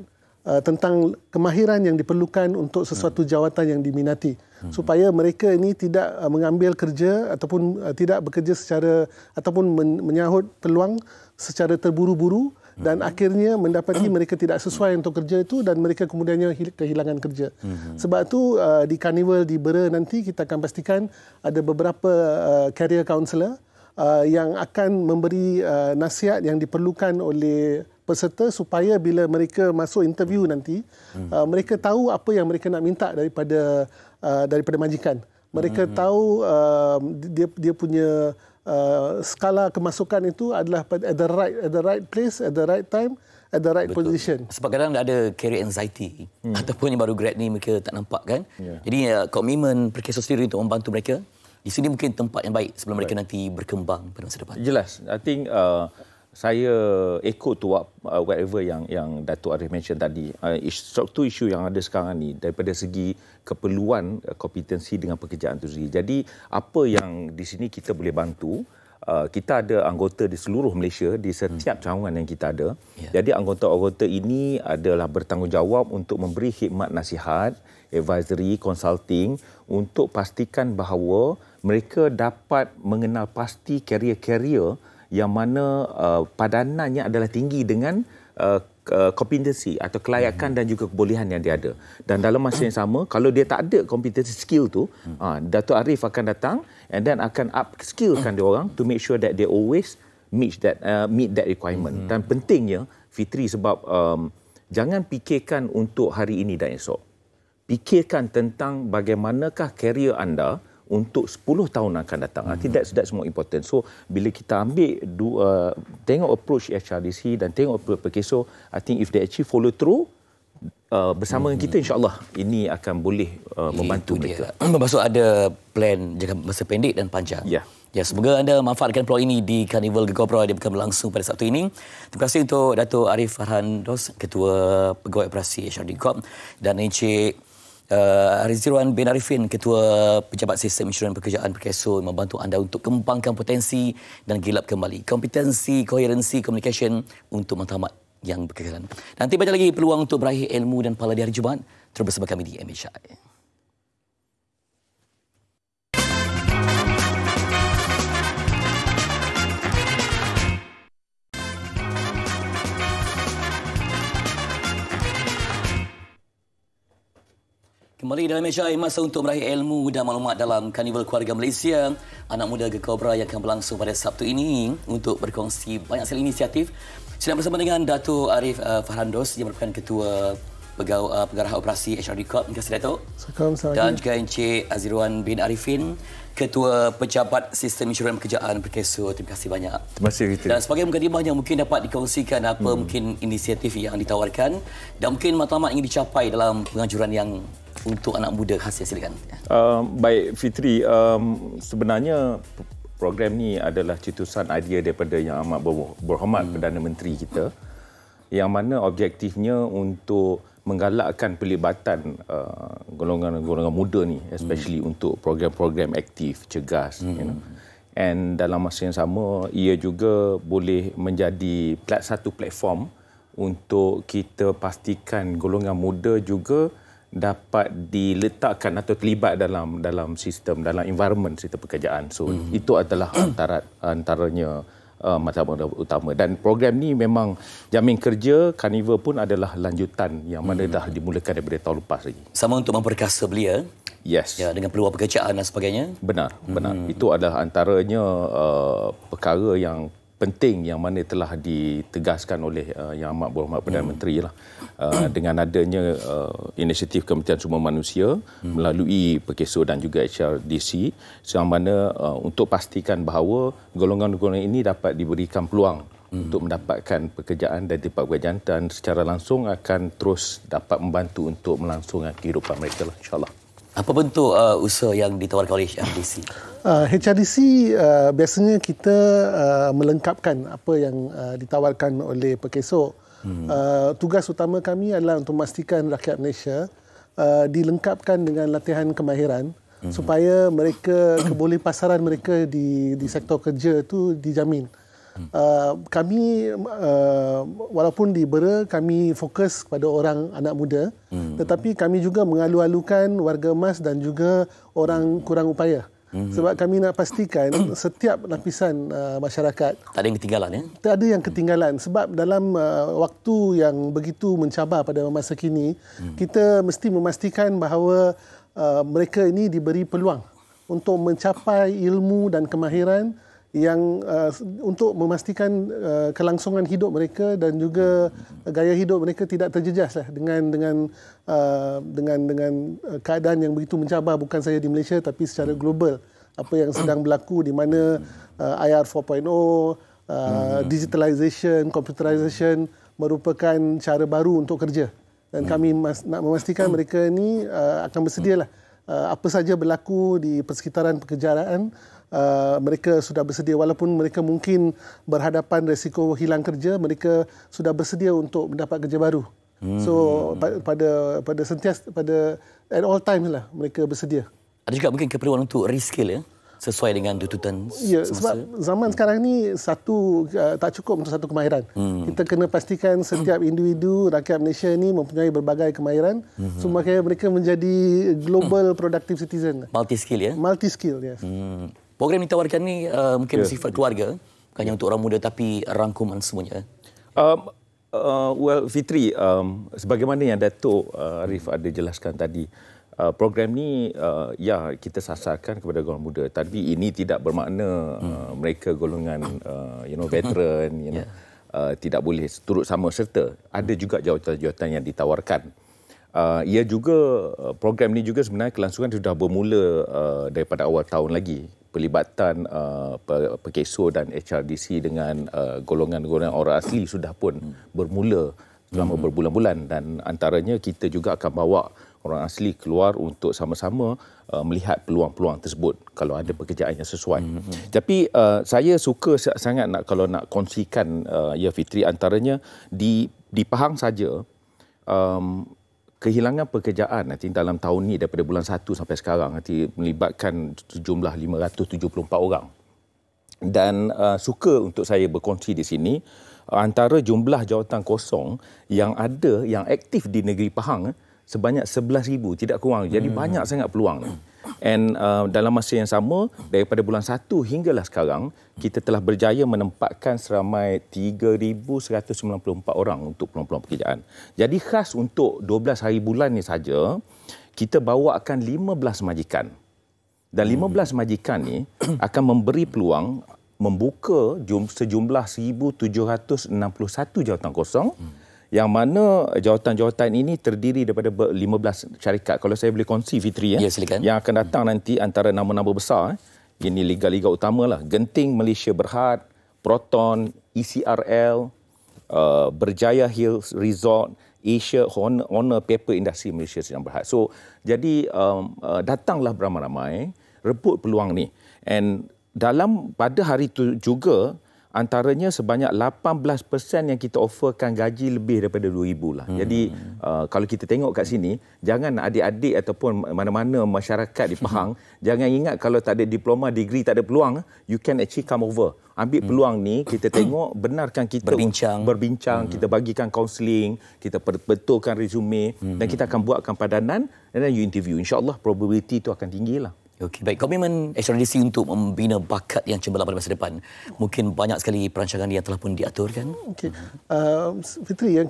tentang kemahiran yang diperlukan untuk sesuatu jawatan yang diminati, supaya mereka ini tidak mengambil kerja ataupun tidak bekerja secara ataupun menyahut peluang secara terburu-buru dan akhirnya mendapati mereka tidak sesuai untuk kerja itu dan mereka kemudiannya kehilangan kerja. Sebab itu di Carnival di Bera nanti kita akan pastikan ada beberapa career counsellor yang akan memberi nasihat yang diperlukan oleh peserta supaya bila mereka masuk interview nanti mereka tahu apa yang mereka nak minta daripada majikan. Mereka tahu dia punya skala kemasukan itu adalah at the right place, at the right time, at the right position. Sebab kadang ada career anxiety ataupun yang baru grad ni mereka tak nampak kan. Jadi komitmen Perkeso sendiri untuk membantu mereka. Di sini mungkin tempat yang baik sebelum mereka nanti berkembang pada masa depan. Jelas. I think saya echo to whatever yang Datuk Arif mention tadi. Satu isu yang ada sekarang ni daripada segi keperluan kompetensi dengan pekerjaan itu sendiri. Jadi apa yang di sini kita boleh bantu, kita ada anggota di seluruh Malaysia di setiap cawangan yang kita ada. Jadi anggota-anggota ini adalah bertanggungjawab untuk memberi khidmat nasihat, advisory, consulting untuk pastikan bahawa mereka dapat mengenal pasti career-career yang mana padanannya adalah tinggi dengan kompetensi atau kelayakan dan juga kebolehan yang dia ada. Dan dalam masa yang sama, kalau dia tak ada kompetensi skill tu, Datuk Arif akan datang and then akan upskillkan dia orang to make sure that they always meet that requirement. Dan pentingnya, Fitri, sebab jangan fikirkan untuk hari ini dan esok. Fikirkan tentang bagaimanakah career anda untuk 10 tahun akan datang. I think that's more important. So, bila kita ambil tengok approach HRDC dan tengok approach Perkeso, I think if they actually follow through bersama dengan kita, insyaAllah ini akan boleh membantu mereka. Maksud ada plan jangka masa pendek dan panjang. Ya, semoga anda manfaatkan peluang ini di Carnival Gegar Opera yang akan berlangsung pada Sabtu ini. Terima kasih untuk Datuk Arif Farhandos, Ketua Pegawai Operasi HRD Corp, dan Encik Rizwan bin Arifin, Ketua Pejabat Sistem Insyuran Pekerjaan Perkeso, membantu anda untuk kembangkan potensi dan gilap kembali kompetensi, koherensi, communication untuk matlamat yang berkekalan. Nanti banyak lagi peluang untuk meraih ilmu dan pahala di hari Jumaat. Terus bersama kami di MHI. Kembali dalam MHI, masa untuk meraih ilmu dan maklumat dalam Karnival Keluarga Malaysia. Anak muda Gegar Opera yang akan berlangsung pada Sabtu ini untuk berkongsi banyak sekali inisiatif. Sedang bersama dengan Datuk Arif Farhandos yang merupakan Ketua Pengarah Operasi HRD Corp. Terima kasih, Datuk. Dan juga Encik Azirwan bin Arifin, Ketua Pejabat Sistem Insyuran Pekerjaan Perkeso. Terima kasih banyak. Terima kasih. Dan sebagai mukadimah yang mungkin dapat dikongsikan apa mungkin inisiatif yang ditawarkan dan mungkin matlamat ingin dicapai dalam penganjuran yang untuk anak muda khas, silakan. Baik Fitri, sebenarnya program ni adalah cetusan idea daripada Yang Amat Berhormat Perdana Menteri kita, yang mana objektifnya untuk menggalakkan pelibatan golongan-golongan muda ni, especially untuk program-program aktif, cergas. And dalam masa yang sama, ia juga boleh menjadi satu platform untuk kita pastikan golongan muda juga dapat diletakkan atau terlibat dalam sistem, dalam environment sistem pekerjaan. So itu adalah antaranya matlamat utama. Dan program ni memang jamin kerja Carnival pun adalah lanjutan yang mana dah dimulakan daripada tahun lepas lagi. Sama untuk memperkasa belia. Yes. Ya, dengan peluang pekerjaan dan sebagainya. Benar. Itu adalah antaranya perkara yang penting yang mana telah ditegaskan oleh Yang Amat Berhormat Perdana Menteri lah. Dengan adanya inisiatif Kementerian Sumber Manusia melalui Perkeso dan juga HRDC, yang mana untuk pastikan bahawa golongan-golongan ini dapat diberikan peluang untuk mendapatkan pekerjaan dan tempat pekerjaan, dan secara langsung akan terus dapat membantu untuk melangsungkan kehidupan mereka lah, insyaAllah. Apa bentuk usaha yang ditawarkan oleh HRDC? HRDC biasanya kita melengkapkan apa yang ditawarkan oleh Perkeso. Tugas utama kami adalah untuk memastikan rakyat Malaysia dilengkapkan dengan latihan kemahiran supaya mereka kebolehpasaran mereka di sektor kerja itu dijamin. Kami walaupun di Bera kami fokus kepada orang anak muda, tetapi kami juga mengalu-alukan warga emas dan juga orang kurang upaya. Sebab kami nak pastikan setiap lapisan masyarakat tak ada yang ketinggalan, ya? Tak ada yang ketinggalan, sebab dalam waktu yang begitu mencabar pada masa kini, kita mesti memastikan bahawa mereka ini diberi peluang untuk mencapai ilmu dan kemahiran yang untuk memastikan kelangsungan hidup mereka dan juga gaya hidup mereka tidak terjejas lah dengan keadaan yang begitu mencabar, bukan saja di Malaysia tapi secara global. Apa yang sedang berlaku di mana IR 4.0, digitalization, computerization merupakan cara baru untuk kerja, dan kami nak memastikan mereka ini akan bersedialah apa saja berlaku di persekitaran pekerjaan. Mereka sudah bersedia, walaupun mereka mungkin berhadapan risiko hilang kerja, mereka sudah bersedia untuk mendapat kerja baru. So pada sentiasa, pada at all times lah mereka bersedia. Ada juga mungkin keperluan untuk reskill, ya, sesuai dengan tuntutan semasa. Sebab zaman sekarang ni tak cukup untuk satu kemahiran. Kita kena pastikan setiap individu rakyat Malaysia ni mempunyai berbagai kemahiran, supaya mereka menjadi global productive citizen. Multi skill, ya. Multi skill, yes. Program yang ditawarkan ni mungkin bersifat keluarga, bukan hanya untuk orang muda tapi rangkuman semuanya. Well, Fitri, sebagaimana yang Datuk Arif ada jelaskan tadi, program ni ya kita sasarkan kepada golongan muda, tapi ini tidak bermakna mereka golongan veteran, tidak boleh turut sama serta. Ada juga jawatan-jawatan yang ditawarkan. Ia juga program ni juga sebenarnya kelangsungan sudah bermula daripada awal tahun lagi. Pelibatan Perkeso dan HRDC dengan golongan-golongan orang asli sudah pun bermula selama berbulan-bulan, dan antaranya kita juga akan bawa orang asli keluar untuk sama-sama melihat peluang-peluang tersebut kalau ada pekerjaan yang sesuai. Tapi saya suka sangat kalau nak kongsikan, ya Fitri, antaranya di Pahang saja, kehilangan pekerjaan nanti dalam tahun ini daripada bulan 1 sampai sekarang nanti melibatkan sejumlah 574 orang. Dan suka untuk saya berkongsi di sini, antara jumlah jawatan kosong yang ada, yang aktif di negeri Pahang sebanyak 11,000, tidak kurang. Jadi banyak sangat peluang ni. And dalam masa yang sama, daripada bulan 1 hinggalah sekarang, kita telah berjaya menempatkan seramai 3,194 orang untuk peluang-peluang pekerjaan. Jadi khas untuk 12 hari bulan ni saja, kita bawakan 15 majikan. Dan 15 majikan ni akan memberi peluang membuka sejumlah 1,761 jawatan kosong, yang mana jawatan-jawatan ini terdiri daripada 15 syarikat. Kalau saya boleh kongsi, Fitri, ya, silakan. Yang akan datang nanti antara nama-nama besar, ini liga-liga utama lah. Genting Malaysia Berhad, Proton, ECRL, Berjaya Hills Resort, Asia Honor Paper Industry Malaysia sedang Berhad. So, jadi datanglah beramai-ramai, rebut peluang ni. And pada hari itu juga, antaranya sebanyak 18% yang kita offerkan gaji lebih daripada 2,000 lah. Jadi kalau kita tengok kat sini, jangan adik-adik ataupun mana-mana masyarakat di Pahang, jangan ingat kalau tak ada diploma, degree, tak ada peluang, you can actually come over. Ambil peluang ni, kita tengok, benarkan kita berbincang, kita bagikan kaunseling, kita betulkan resume, dan kita akan buatkan padanan, dan then you interview. InsyaAllah probability itu akan tinggilah. Okey, baik. Komitmen HRDC untuk membina bakat yang cemerlang pada masa depan, mungkin banyak sekali perancangan yang telah pun diatur, kan? Okey. Fitri, yang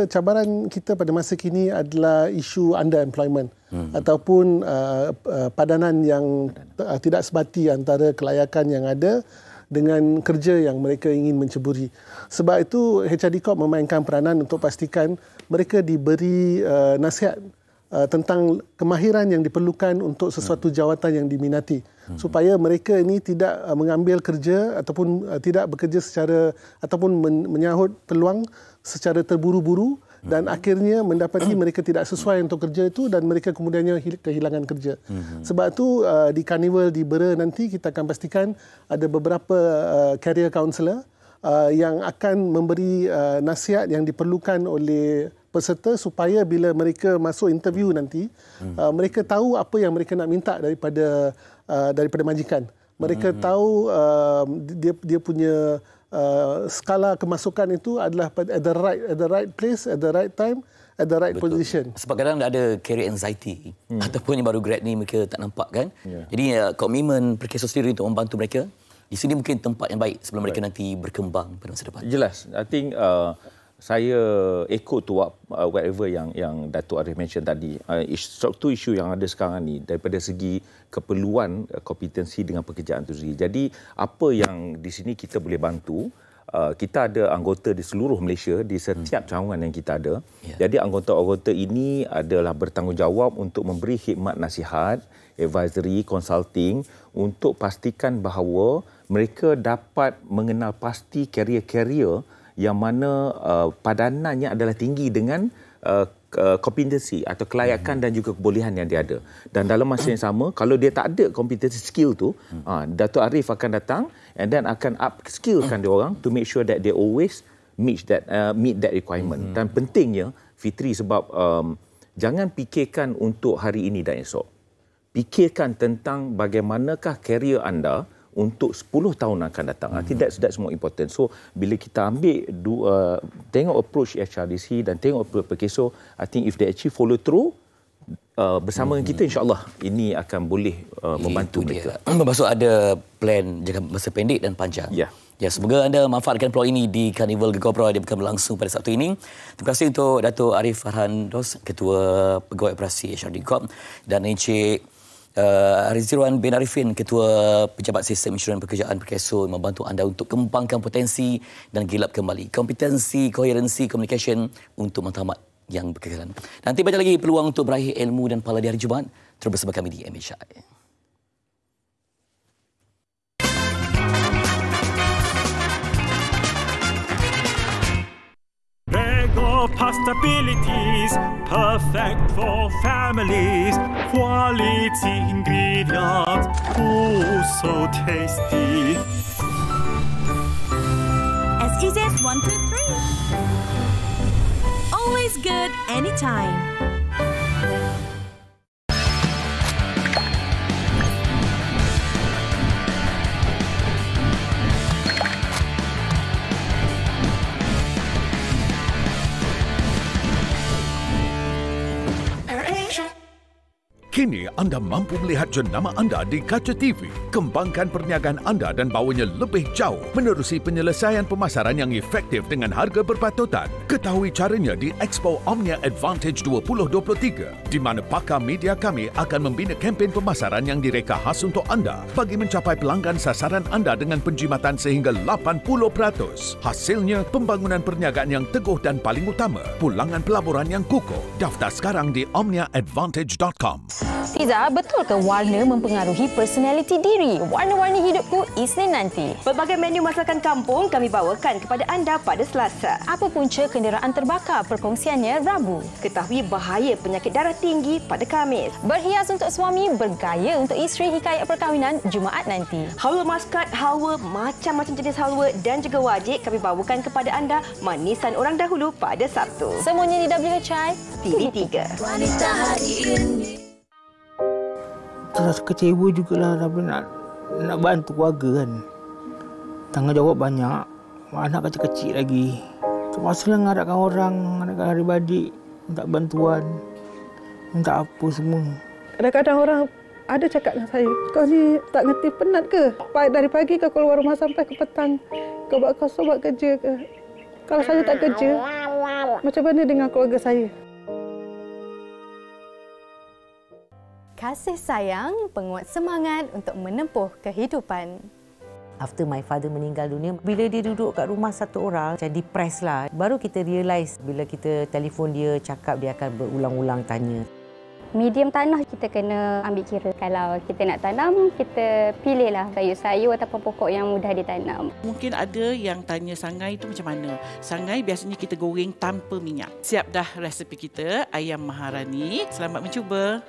cabaran kita pada masa kini adalah isu underemployment. ataupun padanan yang tidak sebati antara kelayakan yang ada dengan kerja yang mereka ingin menceburi. Sebab itu HRD Corp memainkan peranan untuk pastikan mereka diberi nasihat tentang kemahiran yang diperlukan untuk sesuatu jawatan yang diminati, supaya mereka ini tidak mengambil kerja ataupun tidak bekerja secara ataupun menyahut peluang secara terburu-buru dan akhirnya mendapati mereka tidak sesuai untuk kerja itu dan mereka kemudiannya kehilangan kerja. Sebab itu di Carnival di Bera nanti kita akan pastikan ada beberapa career counselor yang akan memberi nasihat yang diperlukan oleh peserta supaya bila mereka masuk interview nanti mereka tahu apa yang mereka nak minta daripada majikan. Mereka tahu dia punya skala kemasukan itu adalah at the right place, at the right time, at the right position. Sebab kadang ada career anxiety ataupun yang baru grad ni mereka tak nampak kan. Jadi komitmen Perkeso sendiri untuk membantu mereka. Di sini mungkin tempat yang baik sebelum mereka nanti berkembang pada masa depan. Jelas. I think saya echo tu whatever yang Datuk Arif mention tadi. Struktur isu yang ada sekarang ni daripada segi keperluan kompetensi dengan pekerjaan itu sendiri. Jadi apa yang di sini kita boleh bantu, kita ada anggota di seluruh Malaysia di setiap cawangan yang kita ada. Jadi anggota-anggota ini adalah bertanggungjawab untuk memberi khidmat nasihat, advisory, consulting untuk pastikan bahawa mereka dapat mengenal pasti carrier-carrier yang mana padanannya adalah tinggi dengan kompetensi atau kelayakan dan juga kebolehan yang dia ada. Dan dalam masa yang sama, kalau dia tak ada kompetensi skill tu, Datuk Arif akan datang and then akan upskillkan dia orang to make sure that they always meet that requirement. Dan pentingnya, Fitri, sebab jangan fikirkan untuk hari ini dan esok. Fikirkan tentang bagaimanakah career anda untuk 10 tahun akan datang. That's more important. So, bila kita ambil tengok approach HRDC dan tengok approach Perkeso, I think if they actually follow through bersama dengan kita, insyaAllah ini akan boleh membantu mereka. Maksud ada plan jangka masa pendek dan panjang. Ya, semoga anda manfaatkan peluang ini di Carnival Gegabra yang akan berlangsung pada Sabtu ini. Terima kasih untuk Datuk Arif Farhan Ros, Ketua Pegawai Operasi HRD Corp, dan Encik Rizwan bin Arifin, Ketua Pejabat Sistem Insyuran Pekerjaan Perkeso, membantu anda untuk kembangkan potensi dan gilap kembali kompetensi, koherensi, communication untuk matlamat yang berkekalan. Nanti banyak lagi peluang untuk meraih ilmu dan pahala di hari Jumaat. Terus bersama kami di MHI. Pastabilities, perfect for families. Quality ingredients, oh so tasty. As easy as 1, 2, 3. Always good, anytime. Kini anda mampu melihat jenama anda di kaca TV. Kembangkan perniagaan anda dan bawanya lebih jauh menerusi penyelesaian pemasaran yang efektif dengan harga berpatutan. Ketahui caranya di Expo Omnia Advantage 2023, di mana pakar media kami akan membina kempen pemasaran yang direka khas untuk anda bagi mencapai pelanggan sasaran anda dengan penjimatan sehingga 80%. Hasilnya, pembangunan perniagaan yang teguh dan paling utama, pulangan pelaburan yang kukuh. Daftar sekarang di omniaadvantage.com. Fiza, betul ke warna mempengaruhi personaliti diri? Warna-warni hidupku Isnin nanti. Berbagai menu masakan kampung kami bawakan kepada anda pada Selasa. Apa punca kenderaan terbakar? Perkongsiannya Rabu. Ketahui bahaya penyakit darah tinggi pada Khamis. Berhias untuk suami, bergaya untuk isteri, hikayat perkahwinan Jumaat nanti. Halwa maskat, halwa, macam-macam jenis halwa dan juga wajik kami bawakan kepada anda manisan orang dahulu pada Sabtu. Semuanya di WHI TV3. Wanita hari ini. Terasa kecewa jugalah tapi nak bantu keluarga kan. Tanggungjawab banyak. Anak kecil-kecil lagi. Terpaksa mengharapkan orang, mengharapkan adik-adik, minta bantuan, minta apa semua. Kadang-kadang orang ada cakap dengan saya, kau ni tak ngerti penat ke? Dari pagi kau keluar rumah sampai ke petang. Kau buat kerja ke? Kalau saya tak kerja, macam mana dengan keluarga saya? kasih sayang, penguat semangat untuk menempuh kehidupan. After my father meninggal dunia, bila dia duduk kat rumah satu orang, macam depressed lah. Baru kita realise bila kita telefon dia, cakap, dia akan berulang-ulang tanya. Medium tanah kita kena ambil kira. Kalau kita nak tanam, kita pilihlah sayur-sayur ataupun pokok yang mudah ditanam. Mungkin ada yang tanya sangai itu macam mana. Sangai biasanya kita goreng tanpa minyak. Siap dah resepi kita, ayam Maharani. Selamat mencuba.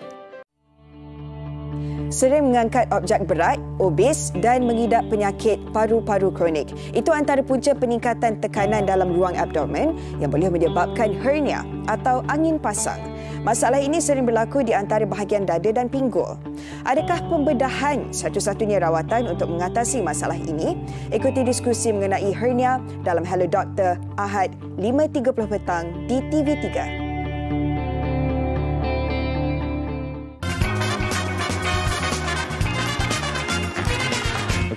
Sering mengangkat objek berat, obes dan mengidap penyakit paru-paru kronik. Itu antara punca peningkatan tekanan dalam ruang abdomen yang boleh menyebabkan hernia atau angin pasang. Masalah ini sering berlaku di antara bahagian dada dan pinggul. Adakah pembedahan satu-satunya rawatan untuk mengatasi masalah ini? Ikuti diskusi mengenai hernia dalam Hello Doktor Ahad 5.30 petang di TV3.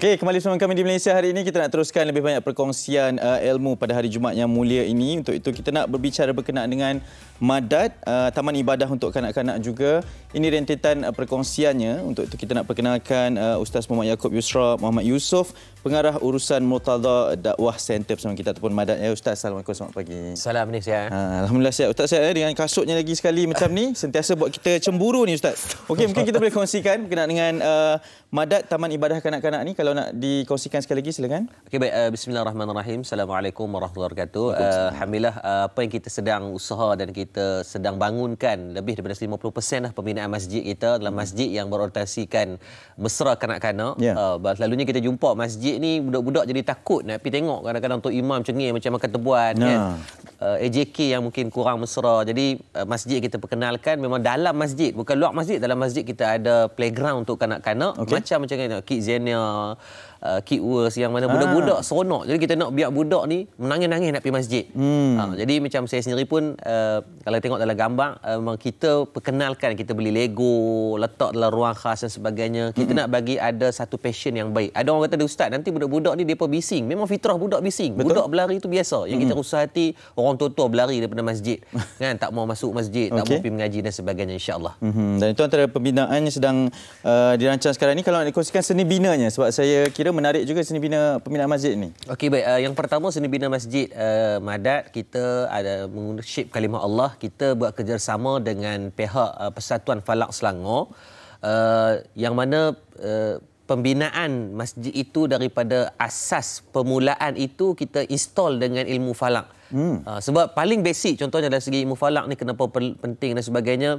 Okey, kembali bersama kami di Malaysia hari ini. Kita nak teruskan lebih banyak perkongsian ilmu pada hari Jumaat yang mulia ini. Untuk itu kita nak berbicara berkenaan dengan Madat, Taman Ibadah untuk kanak-kanak juga. Ini rentetan perkongsiannya. Untuk itu kita nak perkenalkan Ustaz Muhammad Yaakob Yusra Muhammad Yusof, Pengarah Urusan Murtaza Dakwah Center bersama kita ataupun Madat. Ya Ustaz, Assalamualaikum, selamat pagi. Salam ni sihat. Alhamdulillah sihat. Ustaz sihat dengan kasutnya lagi sekali macam ni. Sentiasa buat kita cemburu ni Ustaz. Okey, mungkin kita boleh kongsikan berkenaan dengan Madat Taman Ibadah Kanak-kanak ni. Kalau nak dikongsikan sekali lagi, silakan. Okey, baik. Bismillahirrahmanirrahim. Assalamualaikum warahmatullahi wabarakatuh. Alhamdulillah, apa yang kita sedang usaha dan kita sedang bangunkan, lebih daripada 50% lah pembinaan masjid kita adalah masjid yang berorientasikan mesra kanak-kanak. Selalunya kita jumpa masjid ni budak-budak jadi takut nak pergi tengok. Kadang-kadang untuk imam cengih macam makan tebuan kan. AJK yang mungkin kurang mesra. Jadi masjid kita perkenalkan memang dalam masjid, bukan luar masjid. Dalam masjid kita ada playground untuk kanak-kanak. Macam ni, Kids Zenia, Kid Wars, yang mana budak-budak seronok. Jadi kita nak biar budak ni menangis-nangis nak pergi masjid. Jadi macam saya sendiri pun kalau tengok dalam gambar, memang kita perkenalkan, kita beli Lego, letak dalam ruang khas dan sebagainya. Kita nak bagi ada satu passion yang baik. Ada orang kata, Ustaz, nanti budak-budak ni depa bising. Memang fitrah budak bising. Betul? Budak berlari itu biasa. Yang kita usah hati orang tua-tua berlari daripada masjid. Kan, tak mau masuk masjid, tak mau pergi mengaji dan sebagainya, insya-Allah. Dan itu antara pembinaan yang sedang dirancang sekarang ni. Kalau nak dikongsikan seni binanya, sebab saya kira menarik juga seni bina pembinaan masjid ni. Okey, baik. Yang pertama, seni bina masjid Madat, kita ada menggunakan shape kalimah Allah. Kita buat kerjasama dengan pihak Persatuan Falak Selangor, yang mana pembinaan masjid itu daripada asas permulaan itu kita install dengan ilmu falak. Sebab paling basic, contohnya dari segi ilmu falak ni kenapa penting dan sebagainya,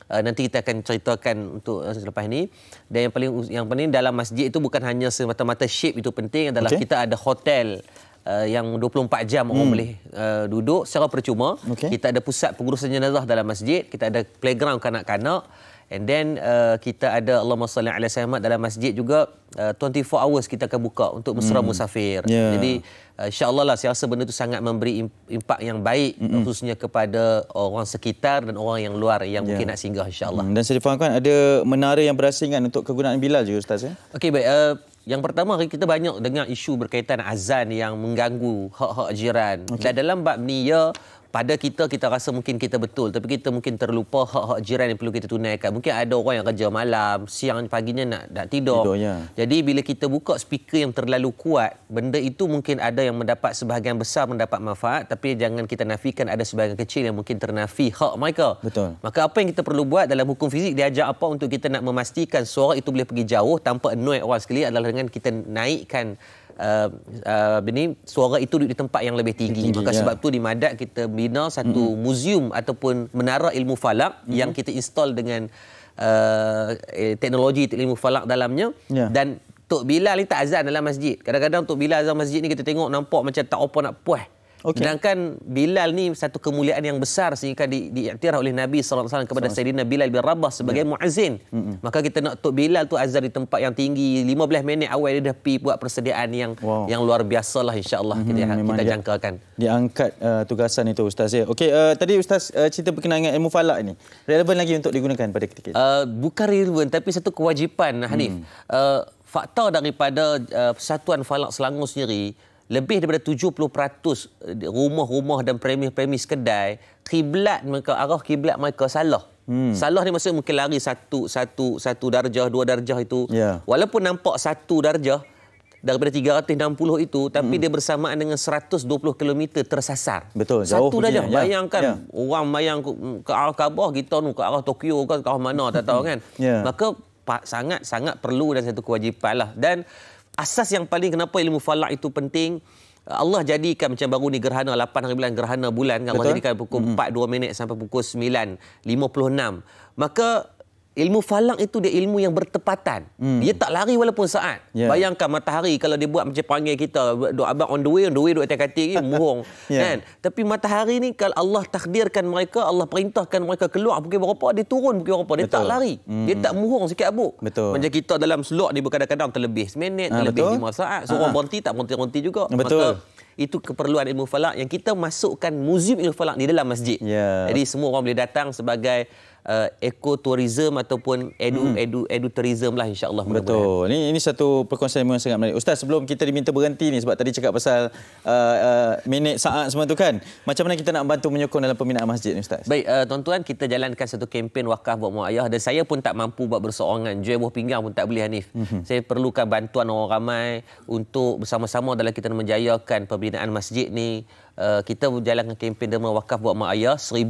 nanti kita akan ceritakan untuk selepas ini. Dan yang paling dalam masjid itu bukan hanya semata-mata shape itu penting, adalah kita ada hotel yang 24 jam orang boleh duduk secara percuma. Kita ada pusat pengurusan jenazah dalam masjid, kita ada playground kanak-kanak, and then kita ada Allahumma salli ala Muhammad dalam masjid juga. 24 hours kita akan buka untuk mesra musafir. Jadi insya-Allah lah, saya rasa benda itu sangat memberi impak yang baik, khususnya kepada orang sekitar dan orang yang luar yang mungkin nak singgah, insya-Allah. Dan saya difahamkan ada menara yang berasingan untuk kegunaan Bilal juga, Ustaz. Okey, baik. Yang pertama, kita banyak dengar isu berkaitan azan yang mengganggu hak-hak jiran. Dan dalam bab ni, pada kita rasa mungkin kita betul, tapi kita mungkin terlupa hak-hak jiran yang perlu kita tunaikan. Mungkin ada orang yang kerja malam, siang paginya nak tidur. Jadi bila kita buka speaker yang terlalu kuat, benda itu mungkin ada yang mendapat, sebahagian besar mendapat manfaat, tapi jangan kita nafikan ada sebahagian kecil yang mungkin ternafi hak mereka. Maka apa yang kita perlu buat dalam hukum fizik, diajar apa untuk kita nak memastikan suara itu boleh pergi jauh tanpa annoy orang sekali, adalah dengan kita naikkan suara itu di tempat yang lebih tinggi. Maka sebab tu di Madat kita bina satu muzium ataupun menara ilmu falak yang kita install dengan teknologi ilmu falak dalamnya. Dan Tok Bilal ni tak azan dalam masjid. Kadang-kadang Tok Bilal azan masjid ni kita tengok nampak macam tak apa nak puas. Sedangkan Bilal ni satu kemuliaan yang besar sehingga diiktiraf oleh Nabi SAW kepada Sayyidina Bilal bin Rabah sebagai muazzin. Maka kita nak Tok Bilal tu azan di tempat yang tinggi, 15 minit awal dia dah pergi buat persediaan yang luar biasa lah, insya-Allah. Kita jangkakan. Diangkat tugasan itu, Ustaz. Okey, tadi Ustaz cerita berkenaan dengan ilmu falak ini. Relevan lagi untuk digunakan pada ketika itu? Bukan relevan, tapi satu kewajipan, Hanif. Fakta daripada Persatuan Falak Selangor sendiri, lebih daripada 70% rumah-rumah dan premis-premis kedai, kiblat mereka, arah kiblat mereka salah. Salah ni maksudnya mungkin lari satu darjah, 2 darjah itu. Walaupun nampak 1 darjah daripada 360 itu, tapi dia bersamaan dengan 120 km tersasar. Betul, jauh. Satu darjah. Bayangkan orang mayang ke arah Kaabah, kita ke arah Tokyo ke arah mana tak tahu kan. Maka sangat perlu dan satu kewajipan lah. Dan asas yang paling kenapa ilmu falak itu penting, Allah jadikan macam baru ni gerhana 8 hari bulan, gerhana bulan kan, Allah jadikan pukul 4:02 sampai pukul 9:56. Maka ilmu falak itu dia ilmu yang bertepatan. Dia tak lari walaupun saat. Bayangkan matahari kalau dia buat macam panggil kita, abang on the way duk atas katil ni, muhung. Kan? Tapi matahari ni kalau Allah takdirkan mereka, Allah perintahkan mereka keluar pukul berapa, dia turun pukul berapa. Dia tak lari. Dia tak muhung sikit abuk. Macam kita dalam slot ni kadang-kadang terlebih seminit, terlebih 5 saat. Seorang berhenti tak berhenti juga. Maka itu keperluan ilmu falak yang kita masukkan muzium ilmu falak di dalam masjid. Jadi semua orang boleh datang sebagai ekotourism ataupun edutourism lah, insya-Allah. Betul. Ini satu perkongsian yang sangat menarik. Ustaz, sebelum kita diminta berhenti ni sebab tadi cakap pasal minit, saat semua tu kan. Macam mana kita nak bantu menyokong dalam pembinaan masjid ni, Ustaz? Baik, tuan-tuan, kita jalankan satu kempen wakaf buat mak ayah dan saya pun tak mampu buat berseorangan. Jual buah pinggang pun tak boleh, Hanif. Saya perlukan bantuan orang ramai untuk bersama-sama dalam kita menjayakan pembinaan masjid ni. Kita jalankan kempen derma wakaf buat mak ayah 1000.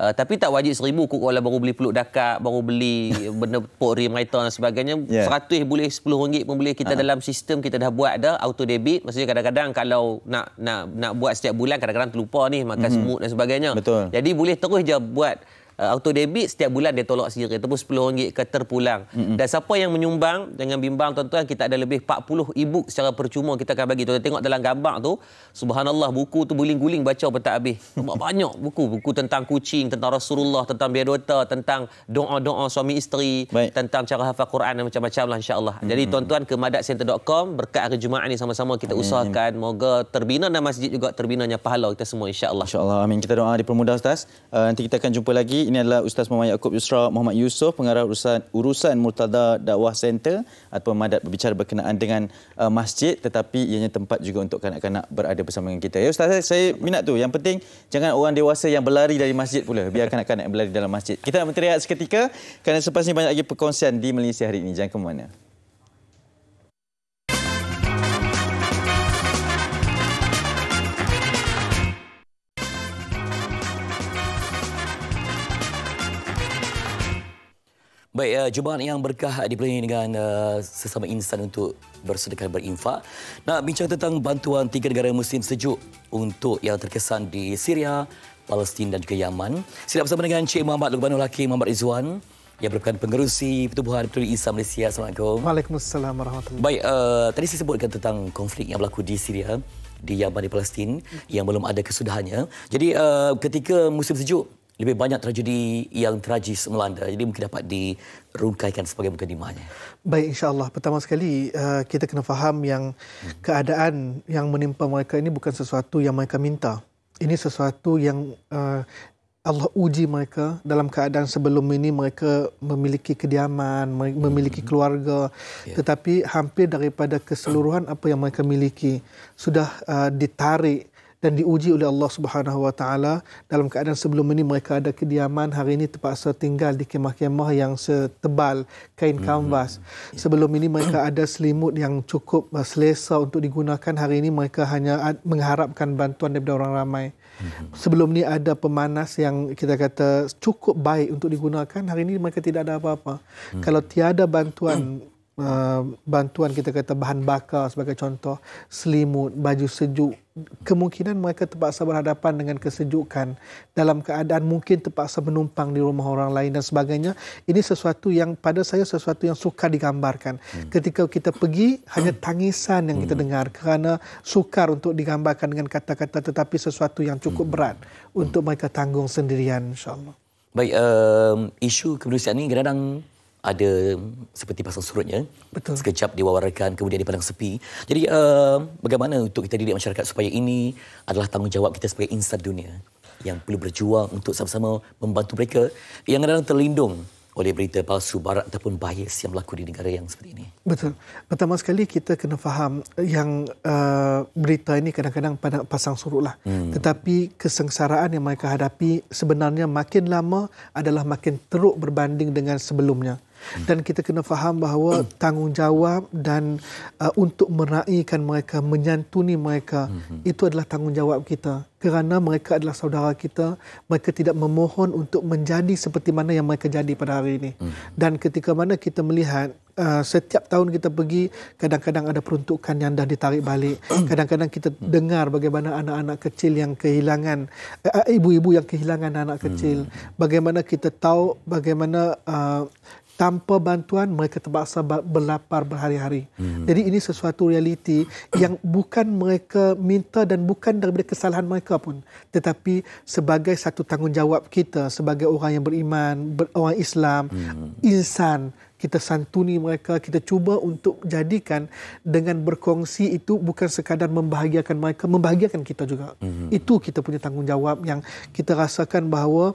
Tapi tak wajib 1000 kalau baru beli peluk dakak, baru beli benda pok rim kereta dan sebagainya. 100 boleh, RM10 pun boleh. Kita dalam sistem kita dah buat dah auto debit. Maksudnya kadang-kadang kalau nak buat setiap bulan kadang-kadang terlupa ni, makan semut dan sebagainya. Jadi boleh terus je buat auto debit, setiap bulan dia tolak sendiri ataupun RM10 ke terpulang. Dan siapa yang menyumbang, jangan bimbang tuan-tuan, kita ada lebih 40 e-book secara percuma kita akan bagi. Tuan tengok dalam gambar tu, subhanallah, buku tu guling-guling baca pun tak habis. Banyak buku tentang kucing, tentang Rasulullah, tentang biodata, tentang doa-doa suami isteri, tentang cara hafal Quran dan macam-macam lah, insya-Allah. Jadi tuan-tuan ke madatcenter.com, berkat hari Jumaat ni sama-sama kita usahakan moga terbina dan masjid juga terbinanya pahala kita semua, insya-Allah. Insya-Allah, amin. Kita doa dipermudah, Ustaz. Nanti kita akan jumpa lagi. Ini adalah Ustaz Muhammad Yaakob Yusra Muhammad Yusof, pengarah urusan Murtada Dakwah Center atau Madat, berbicara berkenaan dengan masjid, tetapi ianya tempat juga untuk kanak-kanak berada bersama dengan kita. Ya Ustaz, saya minat tu. Yang penting jangan orang dewasa yang berlari dari masjid pula, biar kanak-kanak yang berlari dalam masjid. Kita nak berteriak seketika kerana selepas ini banyak lagi perkongsian di Malaysia hari ini. Jangan ke mana. Baik, Jumaat yang berkah dipenuhi dengan sesama insan untuk bersedekah berinfak. Nak bincang tentang bantuan 3 negara Muslim sejuk untuk yang terkesan di Syria, Palestin dan juga Yaman. Saya bersama dengan Cik Muhammad Luqmanul Hakim Muhammad Rizwan yang merupakan pengerusi Pertubuhan Peduli Islam Malaysia. Assalamualaikum. Waalaikumsalam warahmatullahi. Baik, tadi saya sebutkan tentang konflik yang berlaku di Syria, di Yaman, di Palestin yang belum ada kesudahannya. Jadi ketika musim sejuk, lebih banyak tragedi yang tragis melanda. Jadi mungkin dapat dirungkaikan sebagai mukadimahnya. Baik, insya-Allah. Pertama sekali kita kena faham yang keadaan yang menimpa mereka ini bukan sesuatu yang mereka minta. Ini sesuatu yang Allah uji mereka dalam keadaan sebelum ini mereka memiliki kediaman, memiliki keluarga, tetapi hampir daripada keseluruhan apa yang mereka miliki sudah ditarik dan diuji oleh Allah Subhanahu Wa Taala. Dalam keadaan sebelum ini mereka ada kediaman, hari ini terpaksa tinggal di kemah-kemah yang setebal kain kanvas. Sebelum ini mereka ada selimut yang cukup selesa untuk digunakan, hari ini mereka hanya mengharapkan bantuan daripada orang ramai. Sebelum ini ada pemanas yang kita kata cukup baik untuk digunakan, hari ini mereka tidak ada apa-apa. Kalau tiada bantuan kita kata bahan bakar sebagai contoh, selimut, baju sejuk, kemungkinan mereka terpaksa berhadapan dengan kesejukan dalam keadaan mungkin terpaksa menumpang di rumah orang lain dan sebagainya. Ini sesuatu yang pada saya sesuatu yang sukar digambarkan. Ketika kita pergi, hanya tangisan yang kita dengar kerana sukar untuk digambarkan dengan kata-kata, tetapi sesuatu yang cukup berat untuk mereka tanggung sendirian, insya-Allah. Baik, isu kemanusiaan ini kadang-kadang ada seperti pasang surutnya. Betul. Sekejap diwawarkan, kemudian dipandang sepi. Jadi bagaimana untuk kita didik masyarakat supaya ini adalah tanggungjawab kita sebagai insan dunia yang perlu berjuang untuk sama-sama membantu mereka yang kadang-kadang terlindung oleh berita palsu barat ataupun bias yang berlaku di negara yang seperti ini? Betul. Pertama sekali kita kena faham yang berita ini kadang-kadang pasang surut lah. Tetapi kesengsaraan yang mereka hadapi sebenarnya makin lama adalah makin teruk berbanding dengan sebelumnya. Dan kita kena faham bahawa tanggungjawab dan untuk meraihkan mereka, menyantuni mereka, itu adalah tanggungjawab kita. Kerana mereka adalah saudara kita, mereka tidak memohon untuk menjadi seperti mana yang mereka jadi pada hari ini. Dan ketika mana kita melihat setiap tahun kita pergi, kadang-kadang ada peruntukan yang dah ditarik balik. Kadang-kadang kita dengar bagaimana anak-anak kecil yang kehilangan, ibu-ibu yang kehilangan anak kecil. Bagaimana kita tahu bagaimana tanpa bantuan mereka terpaksa berlapar berhari-hari. Jadi ini sesuatu realiti yang bukan mereka minta dan bukan daripada kesalahan mereka pun, tetapi sebagai satu tanggungjawab kita sebagai orang yang beriman, orang Islam, insan, kita santuni mereka, kita cuba untuk jadikan dengan berkongsi itu bukan sekadar membahagiakan mereka, membahagiakan kita juga. Itu kita punya tanggungjawab yang kita rasakan bahawa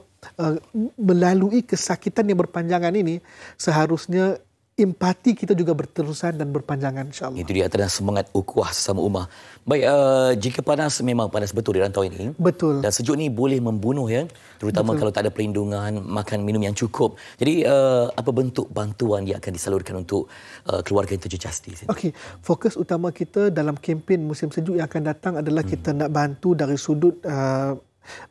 melalui kesakitan yang berpanjangan ini seharusnya empati kita juga berterusan dan berpanjangan, insyaAllah. Itu dia antara semangat ukhuwah sesama ummah. Baik, jika panas, memang panas betul di rantau ini. Betul. Dan sejuk ni boleh membunuh, ya, terutama kalau tak ada perlindungan, makan minum yang cukup. Jadi apa bentuk bantuan yang akan disalurkan untuk keluarga yang terjejas di sini? Okey, fokus utama kita dalam kempen musim sejuk yang akan datang adalah kita nak bantu dari sudut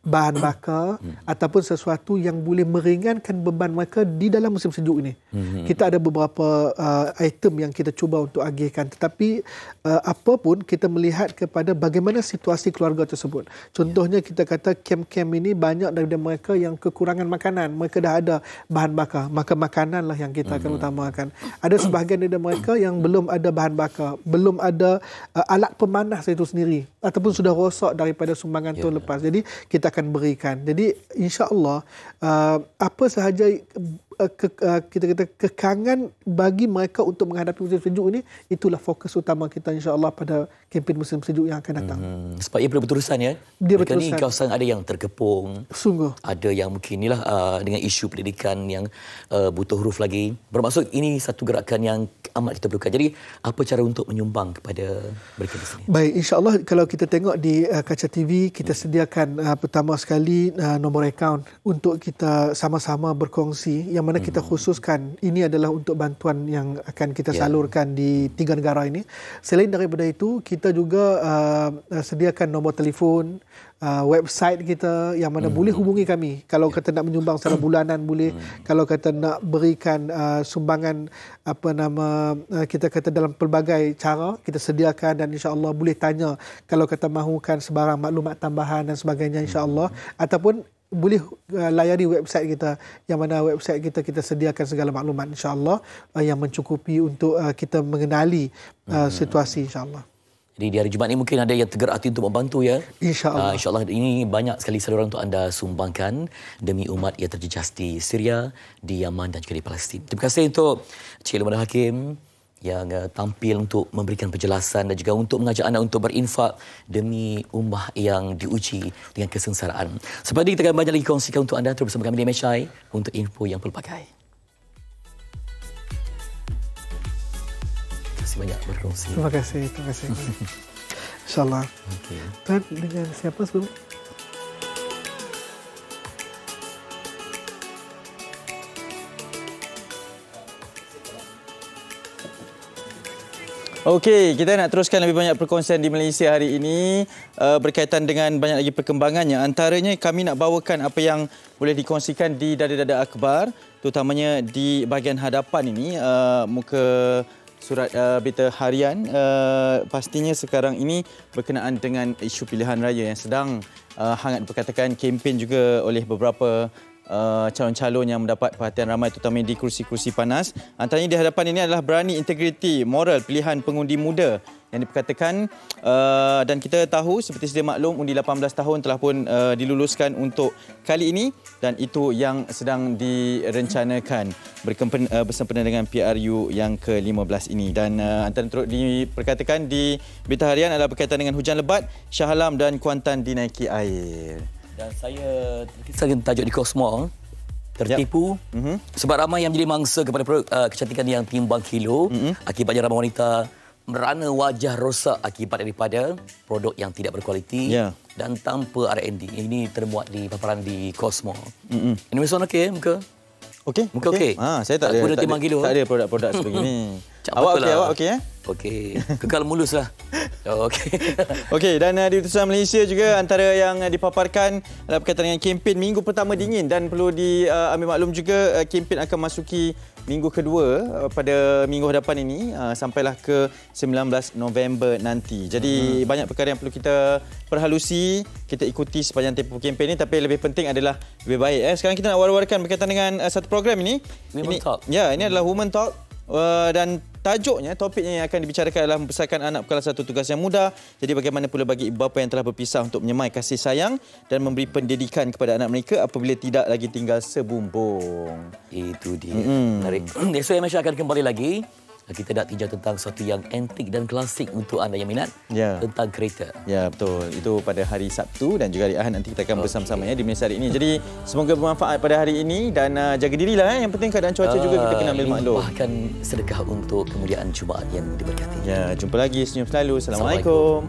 bahan bakar ataupun sesuatu yang boleh meringankan beban mereka di dalam musim sejuk ini. Kita ada beberapa item yang kita cuba untuk agihkan, tetapi apapun kita melihat kepada bagaimana situasi keluarga tersebut. Contohnya kita kata kem-kem ini banyak daripada mereka yang kekurangan makanan, mereka dah ada bahan bakar, maka makananlah yang kita akan utamakan. Ada sebahagian daripada mereka yang belum ada bahan bakar, belum ada alat pemanas itu sendiri ataupun sudah rosak daripada sumbangan tahun lepas. Jadi kita akan berikan. Jadi insya-Allah apa sahaja kita kata kekangan bagi mereka untuk menghadapi musim sejuk ini, itulah fokus utama kita insya-Allah pada kempen musim sejuk yang akan datang. Sebab ia perlu berterusan, ya. Dia berterusan. Ni kawasan ada yang terkepung. Sungguh. Ada yang mungkin inilah dengan isu pendidikan yang butuh huruf lagi. Bermaksud ini satu gerakan yang amat kita perlukan. Jadi apa cara untuk menyumbang kepada mereka di sini? Baik, insya-Allah kalau kita tengok di Kaca TV, kita sediakan pertama sekali nombor akaun untuk kita sama-sama berkongsi, yang mana kita khususkan ini adalah untuk bantuan yang akan kita salurkan di 3 negara ini. Selain daripada itu, kita juga sediakan nombor telefon, website kita yang mana boleh hubungi kami. Kalau kata nak menyumbang secara bulanan boleh, kalau kata nak berikan sumbangan kita kata dalam pelbagai cara kita sediakan, dan insya-Allah boleh tanya kalau kata mahukan sebarang maklumat tambahan dan sebagainya, insya-Allah, ataupun boleh layari website kita, yang mana website kita sediakan segala maklumat, insya-Allah, yang mencukupi untuk kita mengenali situasi, insya-Allah. Jadi di hari Jumaat ini mungkin ada yang tergerak hati untuk membantu, ya. InsyaAllah. InsyaAllah ini banyak sekali saluran untuk anda sumbangkan demi umat yang terjejas di Syria, di Yaman dan juga di Palestin. Terima kasih untuk Cik Luman Hakim yang tampil untuk memberikan penjelasan dan juga untuk mengajak anda untuk berinfak demi ummah yang diuji dengan kesengsaraan. Seperti kita akan banyak lagi kongsikan untuk anda, terus bersama kami di MHI untuk info yang pelbagai. Terima kasih banyak berkongsi. Terima kasih. InsyaAllah. Tuan dengan siapa sebelum? Okey, kita nak teruskan lebih banyak perkongsian di Malaysia hari ini berkaitan dengan banyak lagi perkembangannya. Antaranya kami nak bawakan apa yang boleh dikongsikan di dada-dada akhbar, terutamanya di bahagian hadapan ini, muka surat berita harian. Pastinya sekarang ini berkenaan dengan isu pilihan raya yang sedang hangat diperkatakan, kempen juga oleh beberapa calon-calon yang mendapat perhatian ramai, terutama di kursi-kursi panas. Antaranya di hadapan ini adalah berani, integriti, moral pilihan pengundi muda yang diperkatakan, dan kita tahu seperti sedia maklum undi 18 tahun telah pun diluluskan untuk kali ini, dan itu yang sedang direncanakan bersempena dengan PRU yang ke-15 ini. Dan antara turut diperkatakan di berita harian adalah berkaitan dengan hujan lebat, Shah Alam dan Kuantan dinaiki air. Dan saya tajuk di Cosmo tertipu sebab ramai yang menjadi mangsa kepada produk kecantikan yang timbang kilo. Akibatnya ramai wanita merana wajah rosak akibat daripada produk yang tidak berkualiti dan tanpa R&D. Ini termuat di paparan di Cosmo. Indonesia okey muka? Okey. Muka okey? Saya tak ada. Tak ada produk-produk sebegini. Awak okey ya? Okey. Kekal mulus lah. Okey. Okey, dan di Utusan Malaysia juga antara yang dipaparkan adalah berkaitan dengan kempen Minggu Pertama Dingin, dan perlu diambil maklum juga kempen akan masuki minggu kedua pada minggu hadapan ini sampailah ke 19 November nanti. Jadi banyak perkara yang perlu kita perhalusi, kita ikuti sepanjang tempoh kempen ini, tapi lebih penting adalah lebih baik. Sekarang kita nak war-warkan berkaitan dengan satu program ini. Women Talk. Ya, ini adalah Women Talk. Dan tajuknya, topiknya yang akan dibicarakan adalah membesarkan anak bukanlah satu tugas yang mudah. Jadi bagaimana pula bagi ibu bapa yang telah berpisah untuk menyemai kasih sayang dan memberi pendidikan kepada anak mereka apabila tidak lagi tinggal sebumbung. Itu dia. Menarik. Esok yang akan kembali lagi. Kita nak tinjau tentang sesuatu yang antik dan klasik untuk anda yang minat tentang kereta. Ya, betul. Itu pada hari Sabtu dan juga hari Ahad nanti kita akan bersama-sama di Malaysia hari ini. Jadi semoga bermanfaat pada hari ini dan jaga dirilah. Yang penting keadaan cuaca juga kita kena ambil maklum. Bahkan sedekah untuk kemudian Jumaat yang diberkati. Ya, jumpa lagi. Senyum selalu. Assalamualaikum.